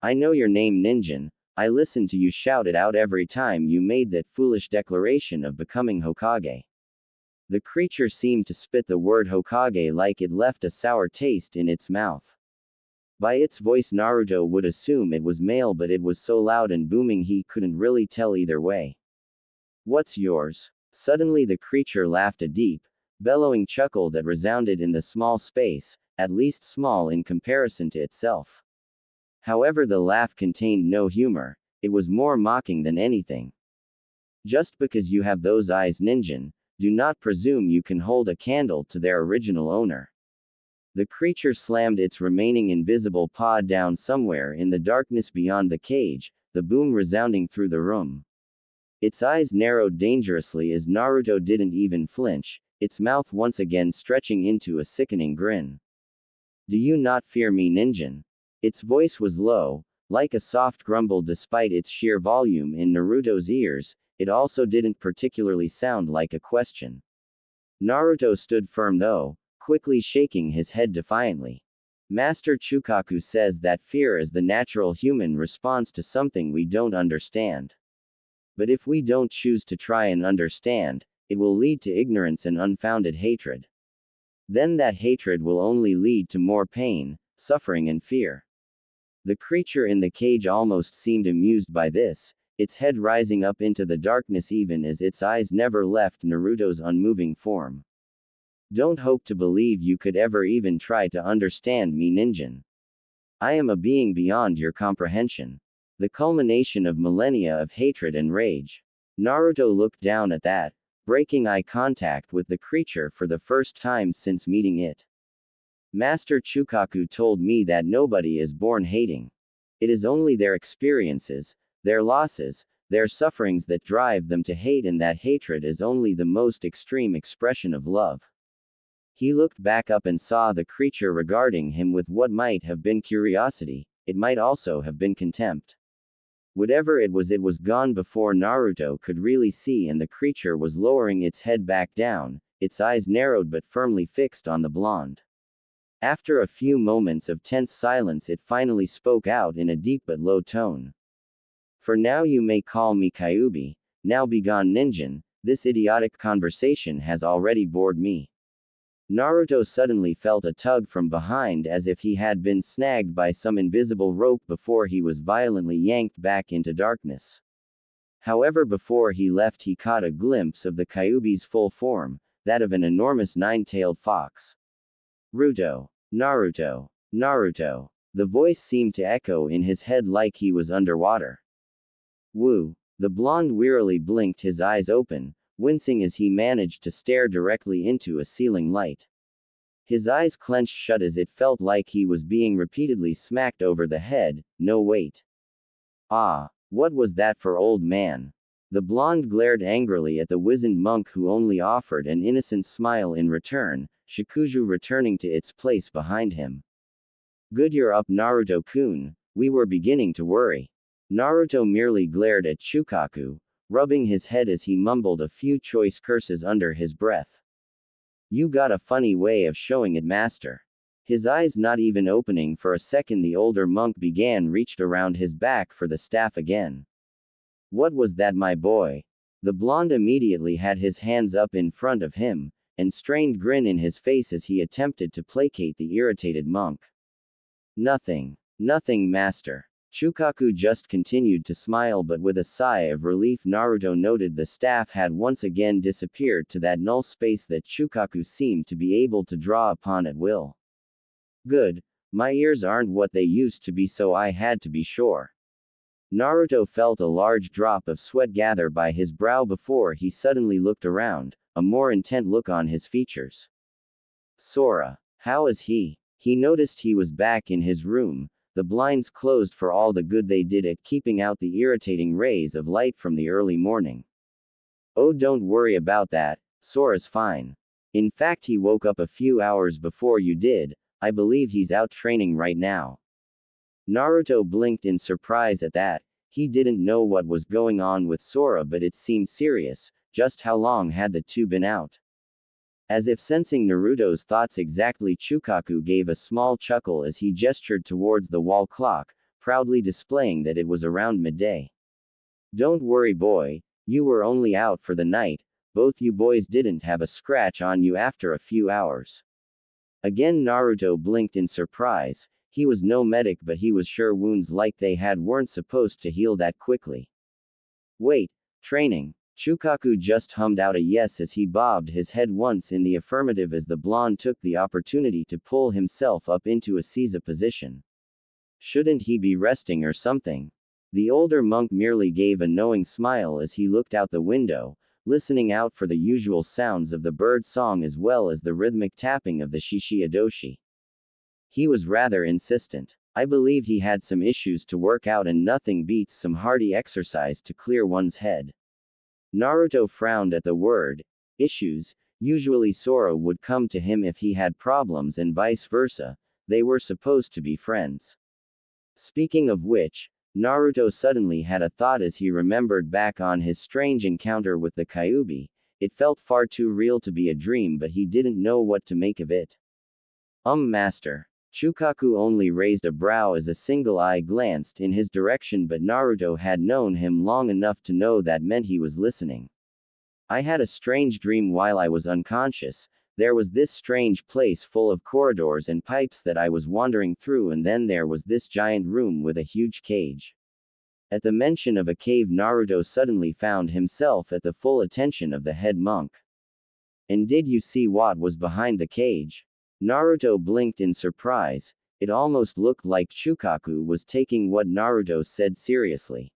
I know your name, Ninjin. I listened to you shout it out every time you made that foolish declaration of becoming Hokage. The creature seemed to spit the word Hokage like it left a sour taste in its mouth. By its voice Naruto would assume it was male, but it was so loud and booming he couldn't really tell either way. What's yours? Suddenly the creature laughed a deep, bellowing chuckle that resounded in the small space, at least small in comparison to itself. However, the laugh contained no humor, it was more mocking than anything. Just because you have those eyes, Ninjin, do not presume you can hold a candle to their original owner. The creature slammed its remaining invisible paw down somewhere in the darkness beyond the cage, the boom resounding through the room. Its eyes narrowed dangerously as Naruto didn't even flinch, its mouth once again stretching into a sickening grin. Do you not fear me, Ninjin? Its voice was low, like a soft grumble. Despite its sheer volume in Naruto's ears, it also didn't particularly sound like a question. Naruto stood firm though, quickly shaking his head defiantly. Master Chukaku says that fear is the natural human response to something we don't understand. But if we don't choose to try and understand, it will lead to ignorance and unfounded hatred. Then that hatred will only lead to more pain, suffering and fear. The creature in the cage almost seemed amused by this, its head rising up into the darkness even as its eyes never left Naruto's unmoving form. Don't hope to believe you could ever even try to understand me, Ninjin. I am a being beyond your comprehension. The culmination of millennia of hatred and rage. Naruto looked down at that, breaking eye contact with the creature for the first time since meeting it. Master Chukaku told me that nobody is born hating. It is only their experiences, their losses, their sufferings that drive them to hate, and that hatred is only the most extreme expression of love. He looked back up and saw the creature regarding him with what might have been curiosity, it might also have been contempt. Whatever it was gone before Naruto could really see, and the creature was lowering its head back down, its eyes narrowed but firmly fixed on the blonde. After a few moments of tense silence, it finally spoke out in a deep but low tone. For now you may call me Kyuubi. Now begone, Ninjin, this idiotic conversation has already bored me. Naruto suddenly felt a tug from behind as if he had been snagged by some invisible rope before he was violently yanked back into darkness. However, before he left he caught a glimpse of the Kyuubi's full form, that of an enormous nine-tailed fox. Ruto. Naruto. Naruto. The voice seemed to echo in his head like he was underwater. Woo. The blonde wearily blinked his eyes open, wincing as he managed to stare directly into a ceiling light. His eyes clenched shut as it felt like he was being repeatedly smacked over the head. No, wait. Ah, what was that for, old man? The blonde glared angrily at the wizened monk, who only offered an innocent smile in return, Shikuju returning to its place behind him. Good, you're up, Naruto-kun. We were beginning to worry. Naruto merely glared at Chukaku, rubbing his head as he mumbled a few choice curses under his breath. You got a funny way of showing it, master. His eyes not even opening for a second, the older monk reached around his back for the staff again. What was that, my boy? The blonde immediately had his hands up in front of him, and strained grin in his face as he attempted to placate the irritated monk. Nothing. Nothing, master. Chukaku just continued to smile, but with a sigh of relief Naruto noted the staff had once again disappeared to that null space that Chukaku seemed to be able to draw upon at will. Good. My ears aren't what they used to be, so I had to be sure. Naruto felt a large drop of sweat gather by his brow before he suddenly looked around, a more intent look on his features. Sora. How is he? He noticed he was back in his room, the blinds closed for all the good they did at keeping out the irritating rays of light from the early morning. Oh, don't worry about that, Sora's fine. In fact, he woke up a few hours before you did. I believe he's out training right now. Naruto blinked in surprise at that. He didn't know what was going on with Sora, but it seemed serious. Just how long had the two been out? As if sensing Naruto's thoughts exactly, Chukaku gave a small chuckle as he gestured towards the wall clock, proudly displaying that it was around midday. Don't worry, boy, you were only out for the night. Both you boys didn't have a scratch on you after a few hours. Again Naruto blinked in surprise. He was no medic, but he was sure wounds like they had weren't supposed to heal that quickly. Wait, training. Chukaku just hummed out a yes as he bobbed his head once in the affirmative as the blonde took the opportunity to pull himself up into a seiza position. Shouldn't he be resting or something? The older monk merely gave a knowing smile as he looked out the window, listening out for the usual sounds of the bird song as well as the rhythmic tapping of the shishi-adoshi. He was rather insistent. I believe he had some issues to work out, and nothing beats some hearty exercise to clear one's head. Naruto frowned at the word issues. Usually Sora would come to him if he had problems and vice versa. They were supposed to be friends. Speaking of which, Naruto suddenly had a thought as he remembered back on his strange encounter with the Kyuubi. It felt far too real to be a dream, but he didn't know what to make of it. Master. Chukaku only raised a brow as a single eye glanced in his direction, but Naruto had known him long enough to know that meant he was listening. I had a strange dream while I was unconscious. There was this strange place full of corridors and pipes that I was wandering through, and then there was this giant room with a huge cage. At the mention of a cave, Naruto suddenly found himself at the full attention of the head monk. And did you see what was behind the cage? Naruto blinked in surprise. It almost looked like Chukaku was taking what Naruto said seriously.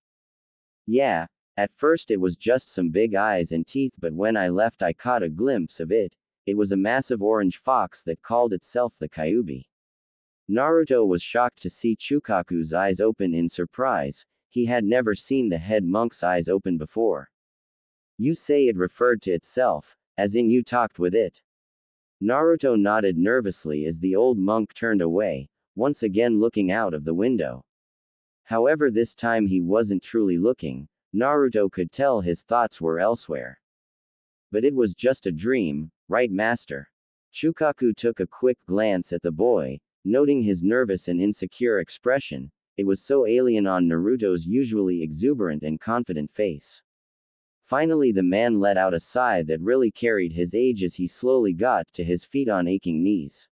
Yeah, at first it was just some big eyes and teeth, but when I left I caught a glimpse of it. It was a massive orange fox that called itself the Kyuubi. Naruto was shocked to see Chukaku's eyes open in surprise. He had never seen the head monk's eyes open before. You say it referred to itself, as in you talked with it? Naruto nodded nervously as the old monk turned away, once again looking out of the window. However, this time he wasn't truly looking. Naruto could tell his thoughts were elsewhere. But it was just a dream, right, master? Chukaku took a quick glance at the boy, noting his nervous and insecure expression. It was so alien on Naruto's usually exuberant and confident face. Finally the man let out a sigh that really carried his age as he slowly got to his feet on aching knees.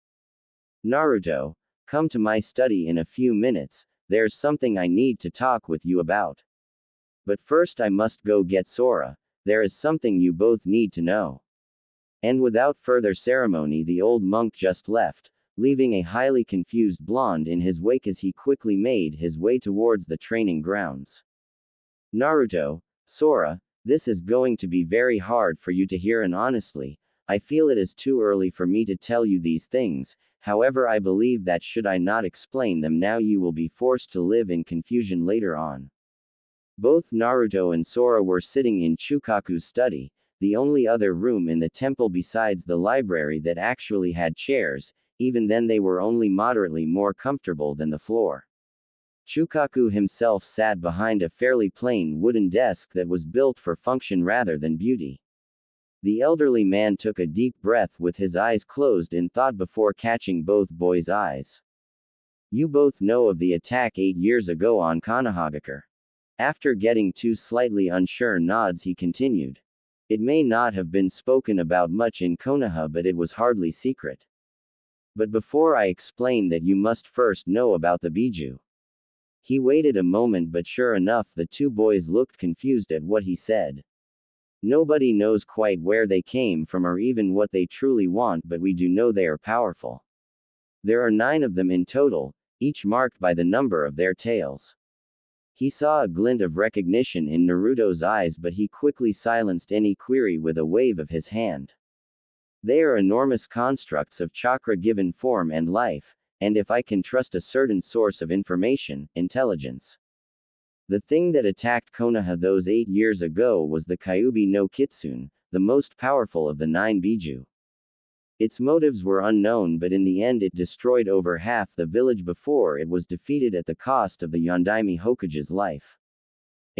Naruto, come to my study in a few minutes. There's something I need to talk with you about. But first I must go get Sora. There is something you both need to know. And without further ceremony the old monk just left, leaving a highly confused blonde in his wake as he quickly made his way towards the training grounds. Naruto, Sora, this is going to be very hard for you to hear, and honestly, I feel it is too early for me to tell you these things. However, I believe that should I not explain them now, you will be forced to live in confusion later on. Both Naruto and Sora were sitting in Chukaku's study, the only other room in the temple besides the library that actually had chairs. Even then they were only moderately more comfortable than the floor. Chukaku himself sat behind a fairly plain wooden desk that was built for function rather than beauty. The elderly man took a deep breath with his eyes closed in thought before catching both boys' eyes. You both know of the attack 8 years ago on Konohagakure. After getting two slightly unsure nods he continued. It may not have been spoken about much in Konoha, but it was hardly secret. But before I explain that, you must first know about the Biju. He waited a moment, but sure enough the two boys looked confused at what he said. Nobody knows quite where they came from or even what they truly want, but we do know they are powerful. There are 9 of them in total, each marked by the number of their tails. He saw a glint of recognition in Naruto's eyes, but he quickly silenced any query with a wave of his hand. They are enormous constructs of chakra given form and life, and if I can trust a certain source of information, intelligence. The thing that attacked Konoha those 8 years ago was the Kyuubi no Kitsune, the most powerful of the 9 Biju. Its motives were unknown, but in the end it destroyed over half the village before it was defeated at the cost of the Yondaime Hokage's life.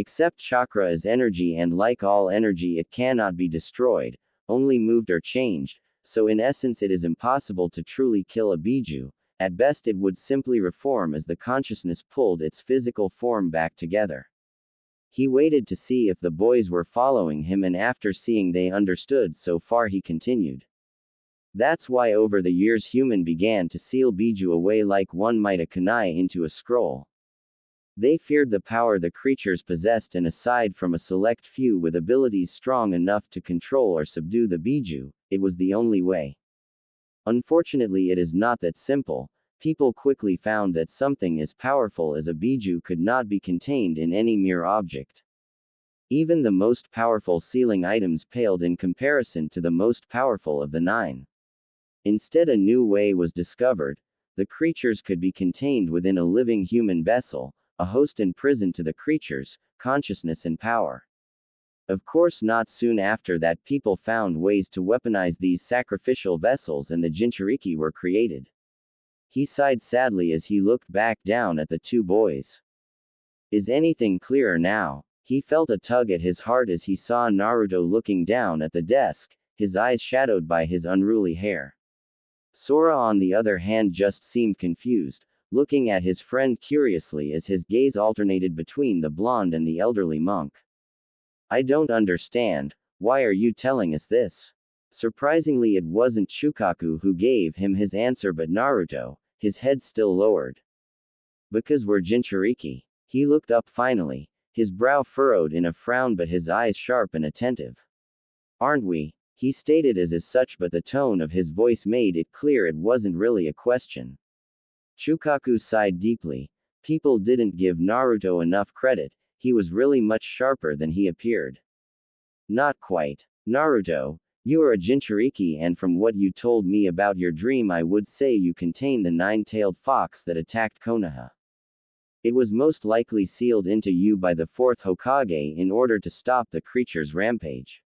Except chakra is energy, and like all energy, it cannot be destroyed, only moved or changed, so in essence it is impossible to truly kill a biju. At best it would simply reform as the consciousness pulled its physical form back together. He waited to see if the boys were following him, and after seeing they understood so far, he continued. That's why over the years human began to seal biju away like one might a kunai into a scroll. They feared the power the creatures possessed, and aside from a select few with abilities strong enough to control or subdue the biju, it was the only way. Unfortunately, it is not that simple. People quickly found that something as powerful as a biju could not be contained in any mere object. Even the most powerful sealing items paled in comparison to the most powerful of the 9. Instead, a new way was discovered. The creatures could be contained within a living human vessel, a host and prison to the creatures, consciousness and power. Of course, not soon after that, people found ways to weaponize these sacrificial vessels, and the Jinchuriki were created. He sighed sadly as he looked back down at the two boys. Is anything clearer now? He felt a tug at his heart as he saw Naruto looking down at the desk, his eyes shadowed by his unruly hair. Sora, on the other hand, just seemed confused, looking at his friend curiously as his gaze alternated between the blonde and the elderly monk. I don't understand. Why are you telling us this? Surprisingly, it wasn't Shukaku who gave him his answer but Naruto, his head still lowered. Because we're Jinchuriki. He looked up finally, his brow furrowed in a frown but his eyes sharp and attentive. Aren't we? He stated as such, but the tone of his voice made it clear it wasn't really a question. Shukaku sighed deeply. People didn't give Naruto enough credit. He was really much sharper than he appeared. Not quite. Naruto, you are a Jinchuriki, and from what you told me about your dream, I would say you contain the 9-tailed fox that attacked Konoha. It was most likely sealed into you by the 4th Hokage in order to stop the creature's rampage.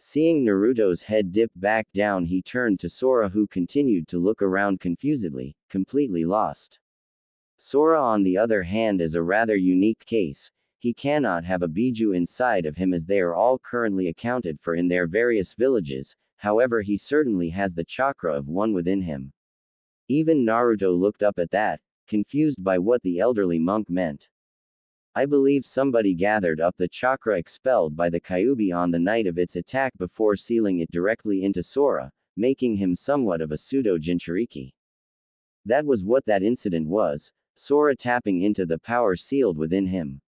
Seeing Naruto's head dip back down, he turned to Sora, who continued to look around confusedly, completely lost. Sora, on the other hand, is a rather unique case. He cannot have a biju inside of him as they are all currently accounted for in their various villages, however he certainly has the chakra of one within him. Even Naruto looked up at that, confused by what the elderly monk meant. I believe somebody gathered up the chakra expelled by the Kyuubi on the night of its attack before sealing it directly into Sora, making him somewhat of a pseudo-Jinchuriki. That was what that incident was, Sora tapping into the power sealed within him.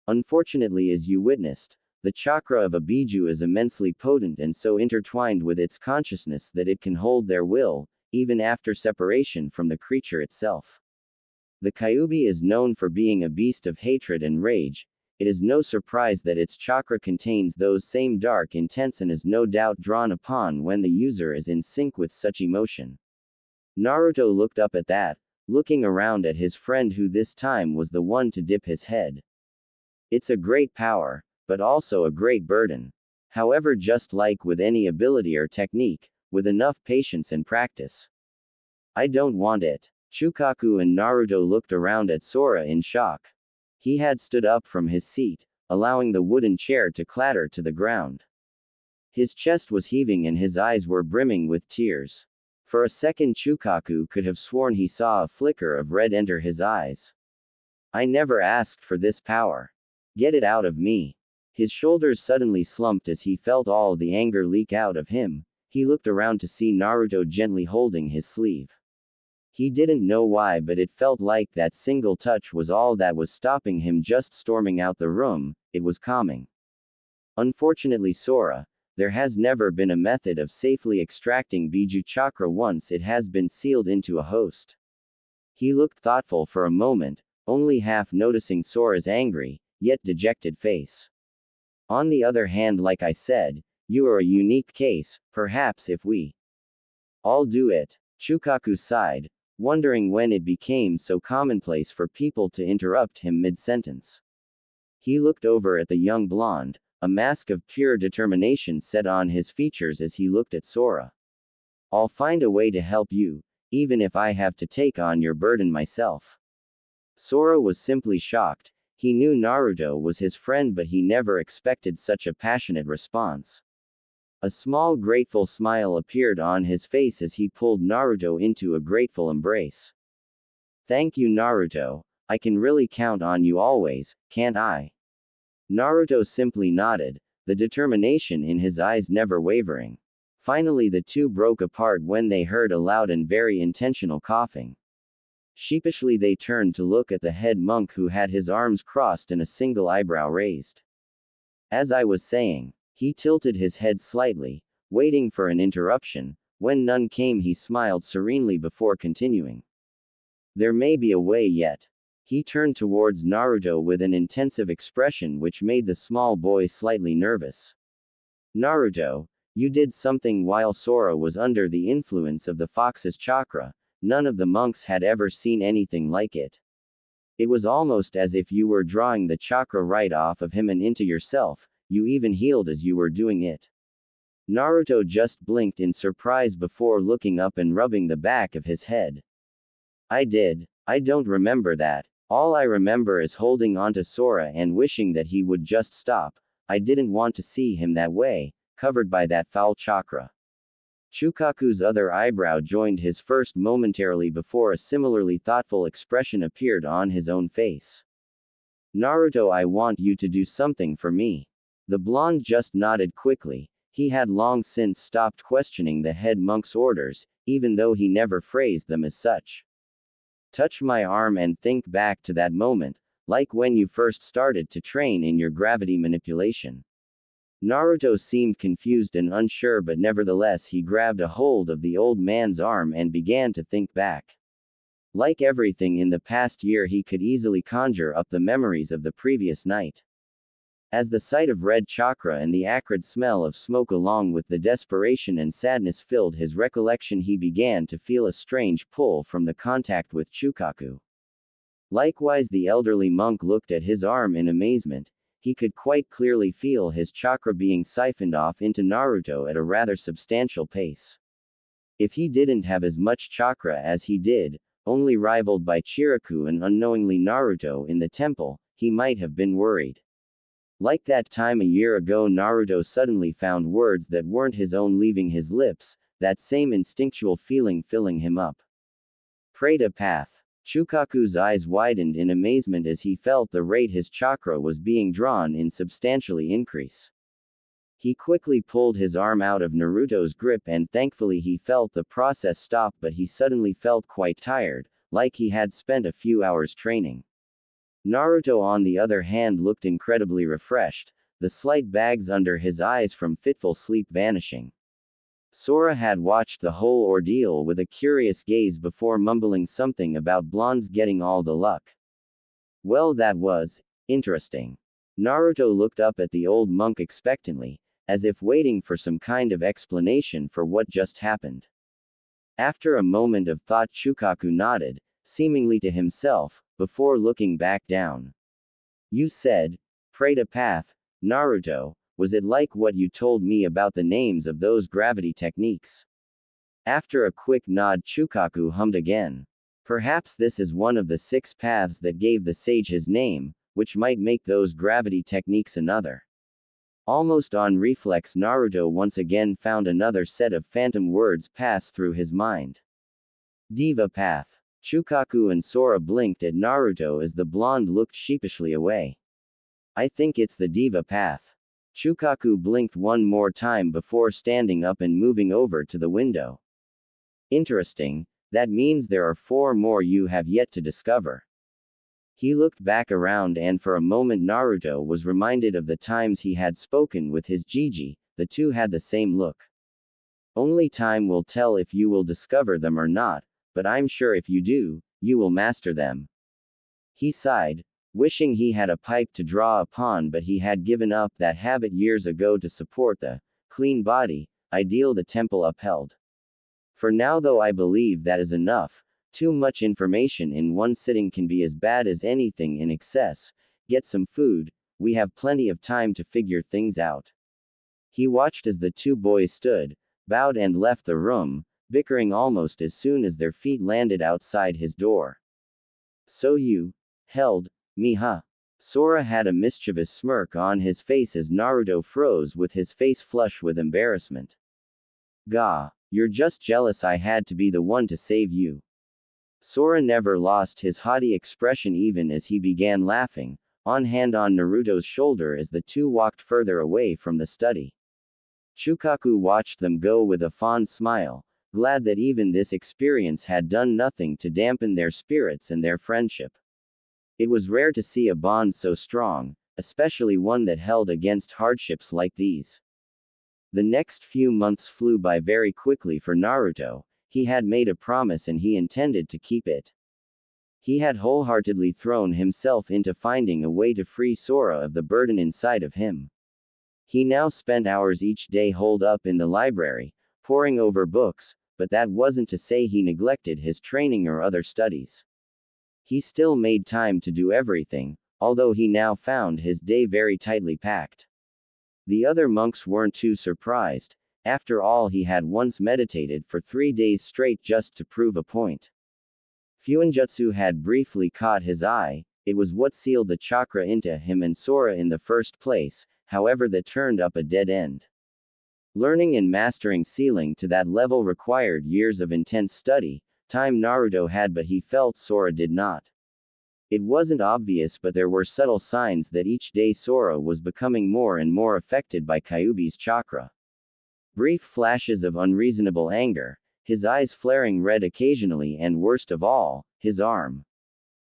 Unfortunately, as you witnessed, the chakra of a biju is immensely potent and so intertwined with its consciousness that it can hold their will, even after separation from the creature itself. The Kyuubi is known for being a beast of hatred and rage. It is no surprise that its chakra contains those same dark intents and is no doubt drawn upon when the user is in sync with such emotion. Naruto looked up at that, looking around at his friend, who this time was the one to dip his head. It's a great power, but also a great burden. However, just like with any ability or technique, with enough patience and practice. I don't want it. Shukaku and Naruto looked around at Sora in shock. He had stood up from his seat, allowing the wooden chair to clatter to the ground. His chest was heaving and his eyes were brimming with tears. For a second, Shukaku could have sworn he saw a flicker of red enter his eyes. I never asked for this power. Get it out of me. His shoulders suddenly slumped as he felt all the anger leak out of him. He looked around to see Naruto gently holding his sleeve. He didn't know why, but it felt like that single touch was all that was stopping him just storming out the room. It was calming. Unfortunately, Sora, there has never been a method of safely extracting biju chakra once it has been sealed into a host. He looked thoughtful for a moment, only half noticing Sora's angry, yet dejected face. On the other hand, like I said, you are a unique case. Perhaps if we all do it. Shukaku sighed, wondering when it became so commonplace for people to interrupt him mid-sentence. He looked over at the young blonde, a mask of pure determination set on his features as he looked at Sora. I'll find a way to help you, even if I have to take on your burden myself. Sora was simply shocked. He knew Naruto was his friend, but he never expected such a passionate response. A small grateful smile appeared on his face as he pulled Naruto into a grateful embrace. Thank you, Naruto. I can really count on you always, can't I? Naruto simply nodded, the determination in his eyes never wavering. Finally, the two broke apart when they heard a loud and very intentional coughing. Sheepishly, they turned to look at the head monk, who had his arms crossed and a single eyebrow raised. As I was saying, he tilted his head slightly, waiting for an interruption. When none came, he smiled serenely before continuing. There may be a way yet. He turned towards Naruto with an intensive expression which made the small boy slightly nervous. Naruto, you did something while Sora was under the influence of the fox's chakra. None of the monks had ever seen anything like it. It was almost as if you were drawing the chakra right off of him and into yourself. You even healed as you were doing it. Naruto just blinked in surprise before looking up and rubbing the back of his head. I did. I don't remember that. All I remember is holding onto Sora and wishing that he would just stop. I didn't want to see him that way, covered by that foul chakra. Chukaku's other eyebrow joined his first momentarily before a similarly thoughtful expression appeared on his own face. Naruto, I want you to do something for me. The blonde just nodded quickly. He had long since stopped questioning the head monk's orders, even though he never phrased them as such. Touch my arm and think back to that moment, like when you first started to train in your gravity manipulation. Naruto seemed confused and unsure, but nevertheless he grabbed a hold of the old man's arm and began to think back. Like everything in the past year, he could easily conjure up the memories of the previous night. As the sight of red chakra and the acrid smell of smoke along with the desperation and sadness filled his recollection, he began to feel a strange pull from the contact with Chukaku. Likewise, the elderly monk looked at his arm in amazement. He could quite clearly feel his chakra being siphoned off into Naruto at a rather substantial pace. If he didn't have as much chakra as he did, only rivaled by Chiraku and unknowingly Naruto in the temple, he might have been worried. Like that time a year ago, Naruto suddenly found words that weren't his own leaving his lips, that same instinctual feeling filling him up. Preta path. Chukaku's eyes widened in amazement as he felt the rate his chakra was being drawn in substantially increase. He quickly pulled his arm out of Naruto's grip and thankfully he felt the process stop, but he suddenly felt quite tired, like he had spent a few hours training. Naruto, on the other hand, looked incredibly refreshed, the slight bags under his eyes from fitful sleep vanishing. Sora had watched the whole ordeal with a curious gaze before mumbling something about blondes getting all the luck. Well, that was interesting. Naruto looked up at the old monk expectantly, as if waiting for some kind of explanation for what just happened. After a moment of thought, Chukaku nodded, seemingly to himself, before looking back down. You said, Preta path, Naruto, was it like what you told me about the names of those gravity techniques? After a quick nod, Chukaku hummed again. Perhaps this is one of the 6 paths that gave the sage his name, which might make those gravity techniques another. Almost on reflex, Naruto once again found another set of phantom words pass through his mind. Diva path. Chukaku and Sora blinked at Naruto as the blonde looked sheepishly away. I think it's the Diva path. Chukaku blinked one more time before standing up and moving over to the window. Interesting, that means there are 4 more you have yet to discover. He looked back around and for a moment Naruto was reminded of the times he had spoken with his Gigi. The two had the same look. Only time will tell if you will discover them or not, but I'm sure if you do, you will master them. He sighed, wishing he had a pipe to draw upon, but he had given up that habit years ago to support the clean body ideal the temple upheld. For now, though, I believe that is enough. Too much information in one sitting can be as bad as anything in excess. Get some food, we have plenty of time to figure things out. He watched as the 2 boys stood, bowed and left the room, bickering almost as soon as their feet landed outside his door. So you held me, huh? Sora had a mischievous smirk on his face as Naruto froze with his face flush with embarrassment. Gah, you're just jealous I had to be the one to save you. Sora never lost his haughty expression even as he began laughing, on hand on Naruto's shoulder as the two walked further away from the study. Shukaku watched them go with a fond smile, glad that even this experience had done nothing to dampen their spirits and their friendship. It was rare to see a bond so strong, especially one that held against hardships like these. The next few months flew by very quickly for Naruto. He had made a promise and he intended to keep it. He had wholeheartedly thrown himself into finding a way to free Sora of the burden inside of him. He now spent hours each day holed up in the library, poring over books, but that wasn't to say he neglected his training or other studies. He still made time to do everything, although he now found his day very tightly packed. The other monks weren't too surprised. After all, he had once meditated for 3 days straight just to prove a point. Fuinjutsu had briefly caught his eye. It was what sealed the chakra into him and Sora in the first place, however that turned up a dead end. Learning and mastering sealing to that level required years of intense study, time Naruto had, but he felt Sora did not. It wasn't obvious, but there were subtle signs that each day Sora was becoming more and more affected by Kyuubi's chakra. Brief flashes of unreasonable anger, his eyes flaring red occasionally, and worst of all, his arm.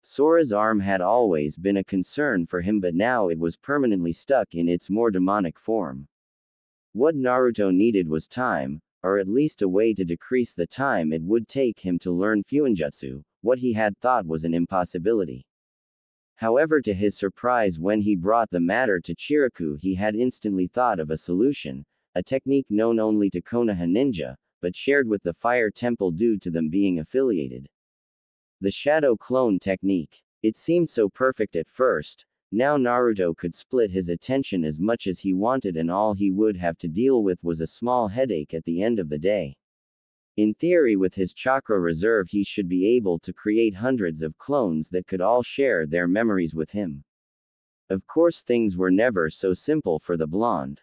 Sora's arm had always been a concern for him, but now it was permanently stuck in its more demonic form. What Naruto needed was time, or at least a way to decrease the time it would take him to learn Fuinjutsu, what he had thought was an impossibility. However, to his surprise, when he brought the matter to Chiraku, he had instantly thought of a solution, a technique known only to Konoha ninja, but shared with the Fire Temple due to them being affiliated. The Shadow Clone Technique. It seemed so perfect at first. Now Naruto could split his attention as much as he wanted, and all he would have to deal with was a small headache at the end of the day. In theory, with his chakra reserve, he should be able to create hundreds of clones that could all share their memories with him. Of course, things were never so simple for the blonde.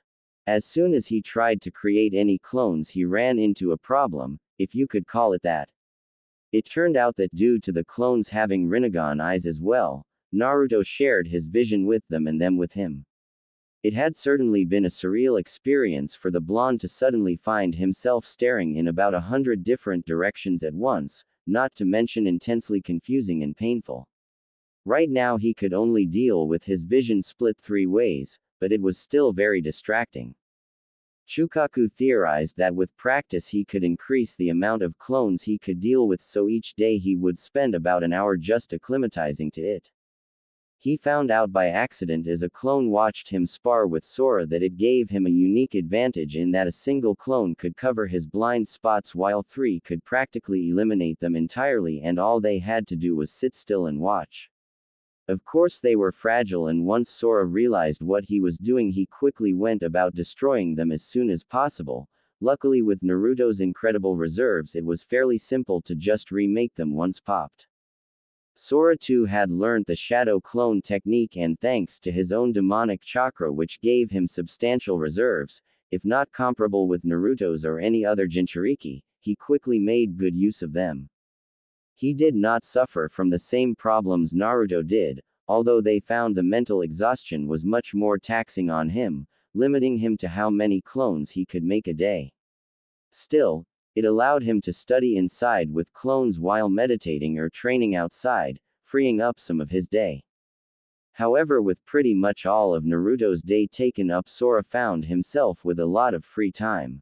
As soon as he tried to create any clones, he ran into a problem, if you could call it that. It turned out that due to the clones having Rinnegan eyes as well, Naruto shared his vision with them and them with him. It had certainly been a surreal experience for the blonde to suddenly find himself staring in about 100 different directions at once, not to mention intensely confusing and painful. Right now he could only deal with his vision split 3 ways, but it was still very distracting. Shukaku theorized that with practice he could increase the amount of clones he could deal with, so each day he would spend about an hour just acclimatizing to it. He found out by accident as a clone watched him spar with Sora that it gave him a unique advantage in that a single clone could cover his blind spots while 3 could practically eliminate them entirely, and all they had to do was sit still and watch. Of course they were fragile, and once Sora realized what he was doing, he quickly went about destroying them as soon as possible. Luckily, with Naruto's incredible reserves, it was fairly simple to just remake them once popped. Sora too had learned the Shadow Clone technique, and thanks to his own demonic chakra, which gave him substantial reserves, if not comparable with Naruto's or any other Jinchuriki, he quickly made good use of them. He did not suffer from the same problems Naruto did, although they found the mental exhaustion was much more taxing on him, limiting him to how many clones he could make a day. Still, it allowed him to study inside with clones while meditating or training outside, freeing up some of his day. However, with pretty much all of Naruto's day taken up, Sora found himself with a lot of free time.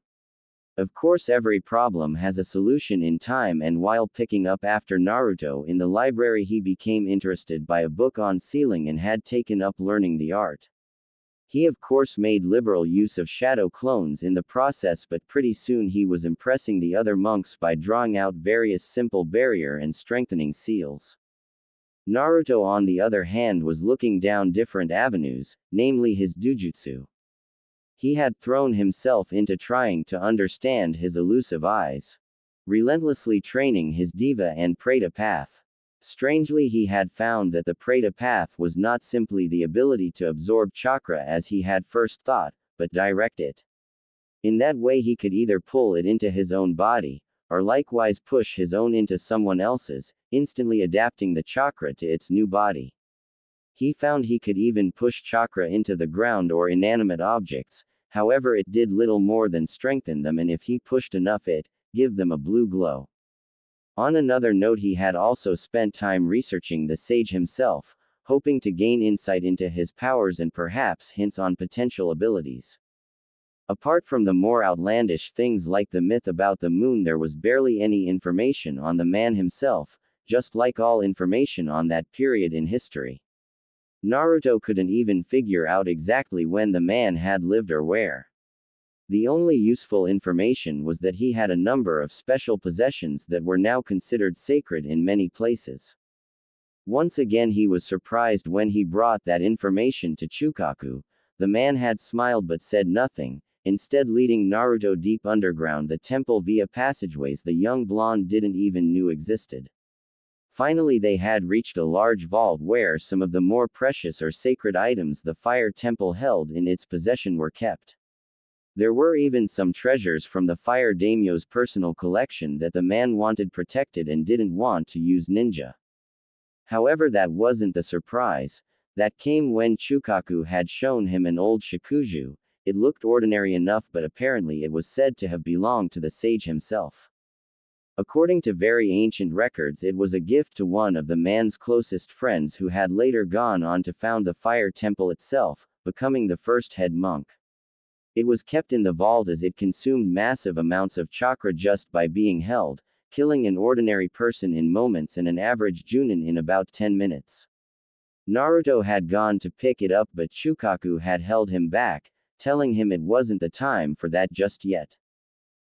Of course, every problem has a solution in time, and while picking up after Naruto in the library, he became interested by a book on sealing and had taken up learning the art. He of course made liberal use of shadow clones in the process, but pretty soon he was impressing the other monks by drawing out various simple barrier and strengthening seals. Naruto, on the other hand, was looking down different avenues, namely his dujutsu. He had thrown himself into trying to understand his elusive eyes, relentlessly training his Diva and Preta path. Strangely, he had found that the Preta path was not simply the ability to absorb chakra as he had first thought, but direct it. In that way, he could either pull it into his own body, or likewise push his own into someone else's, instantly adapting the chakra to its new body. He found he could even push chakra into the ground or inanimate objects, however, it did little more than strengthen them, and if he pushed enough, it give them a blue glow. On another note, he had also spent time researching the sage himself, hoping to gain insight into his powers and perhaps hints on potential abilities. Apart from the more outlandish things like the myth about the moon, there was barely any information on the man himself, just like all information on that period in history. Naruto couldn't even figure out exactly when the man had lived or where. The only useful information was that he had a number of special possessions that were now considered sacred in many places. Once again, he was surprised when he brought that information to Chukaku. The man had smiled but said nothing, instead leading Naruto deep underground the temple via passageways the young blonde didn't even know existed. Finally, they had reached a large vault where some of the more precious or sacred items the fire temple held in its possession were kept. There were even some treasures from the fire daimyo's personal collection that the man wanted protected and didn't want to use ninja. However, that wasn't the surprise. That came when Chukaku had shown him an old shakuju. It looked ordinary enough, but apparently it was said to have belonged to the sage himself. According to very ancient records, it was a gift to one of the man's closest friends who had later gone on to found the fire temple itself, becoming the first head monk. It was kept in the vault as it consumed massive amounts of chakra just by being held, killing an ordinary person in moments and an average Junin in about 10 minutes. Naruto had gone to pick it up, but Chukaku had held him back, telling him it wasn't the time for that just yet.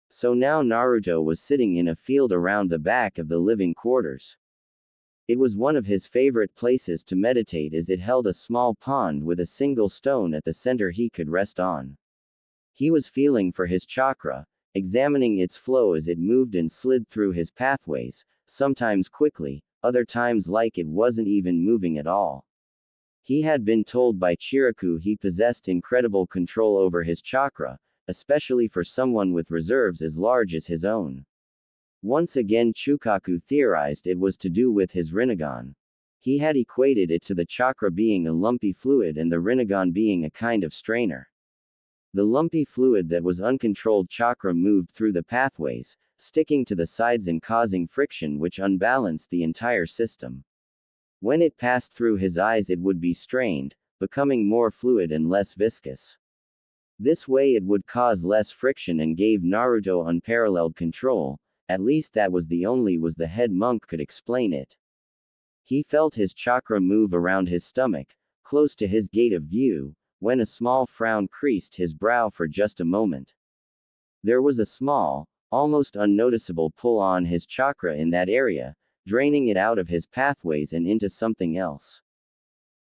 So now Naruto was sitting in a field around the back of the living quarters. It was one of his favorite places to meditate as it held a small pond with a single stone at the center he could rest on. He was feeling for his chakra, examining its flow as it moved and slid through his pathways, sometimes quickly, other times like it wasn't even moving at all. He had been told by Chiraku he possessed incredible control over his chakra, especially for someone with reserves as large as his own. Once again, Chukaku theorized it was to do with his Rinnegan. He had equated it to the chakra being a lumpy fluid and the Rinnegan being a kind of strainer. The lumpy fluid that was uncontrolled chakra moved through the pathways, sticking to the sides and causing friction which unbalanced the entire system. When it passed through his eyes, it would be strained, becoming more fluid and less viscous. This way it would cause less friction and gave Naruto unparalleled control, at least that was the head monk could explain it. He felt his chakra move around his stomach, close to his gate of view, when a small frown creased his brow for just a moment. There was a small, almost unnoticeable pull on his chakra in that area, draining it out of his pathways and into something else.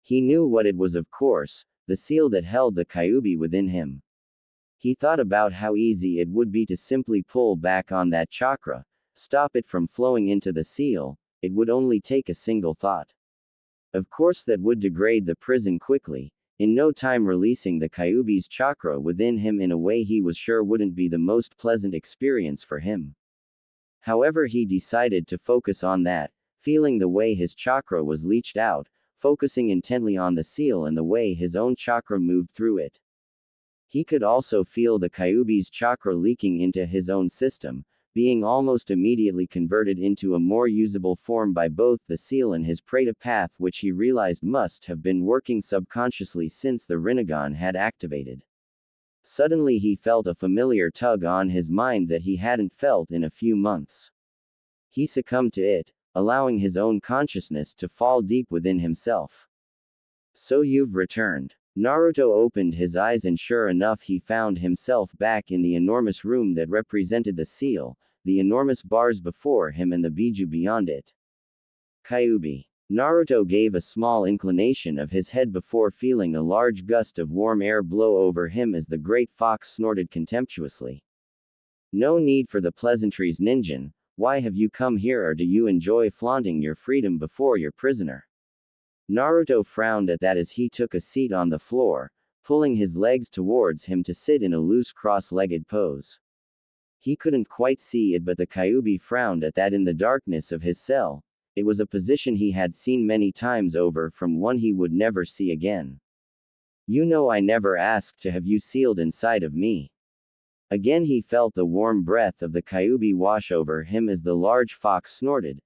He knew what it was, of course, the seal that held the Kyuubi within him. He thought about how easy it would be to simply pull back on that chakra, stop it from flowing into the seal. It would only take a single thought. Of course, that would degrade the prison quickly, in no time releasing the Kyuubi's chakra within him in a way he was sure wouldn't be the most pleasant experience for him. However, he decided to focus on that, feeling the way his chakra was leached out, focusing intently on the seal and the way his own chakra moved through it. He could also feel the Kyuubi's chakra leaking into his own system, being almost immediately converted into a more usable form by both the seal and his Preta path, which he realized must have been working subconsciously since the Rinnegan had activated. Suddenly he felt a familiar tug on his mind that he hadn't felt in a few months. He succumbed to it, allowing his own consciousness to fall deep within himself. So you've returned. Naruto opened his eyes and sure enough he found himself back in the enormous room that represented the seal, the enormous bars before him and the biju beyond it. Kyuubi. Naruto gave a small inclination of his head before feeling a large gust of warm air blow over him as the great fox snorted contemptuously. No need for the pleasantries, Ninjin. Why have you come here, or do you enjoy flaunting your freedom before your prisoner? Naruto frowned at that as he took a seat on the floor, pulling his legs towards him to sit in a loose cross-legged pose. He couldn't quite see it, but the Kyuubi frowned at that in the darkness of his cell. It was a position he had seen many times over from one he would never see again. You know I never asked to have you sealed inside of me. Again he felt the warm breath of the Kyuubi wash over him as the large fox snorted,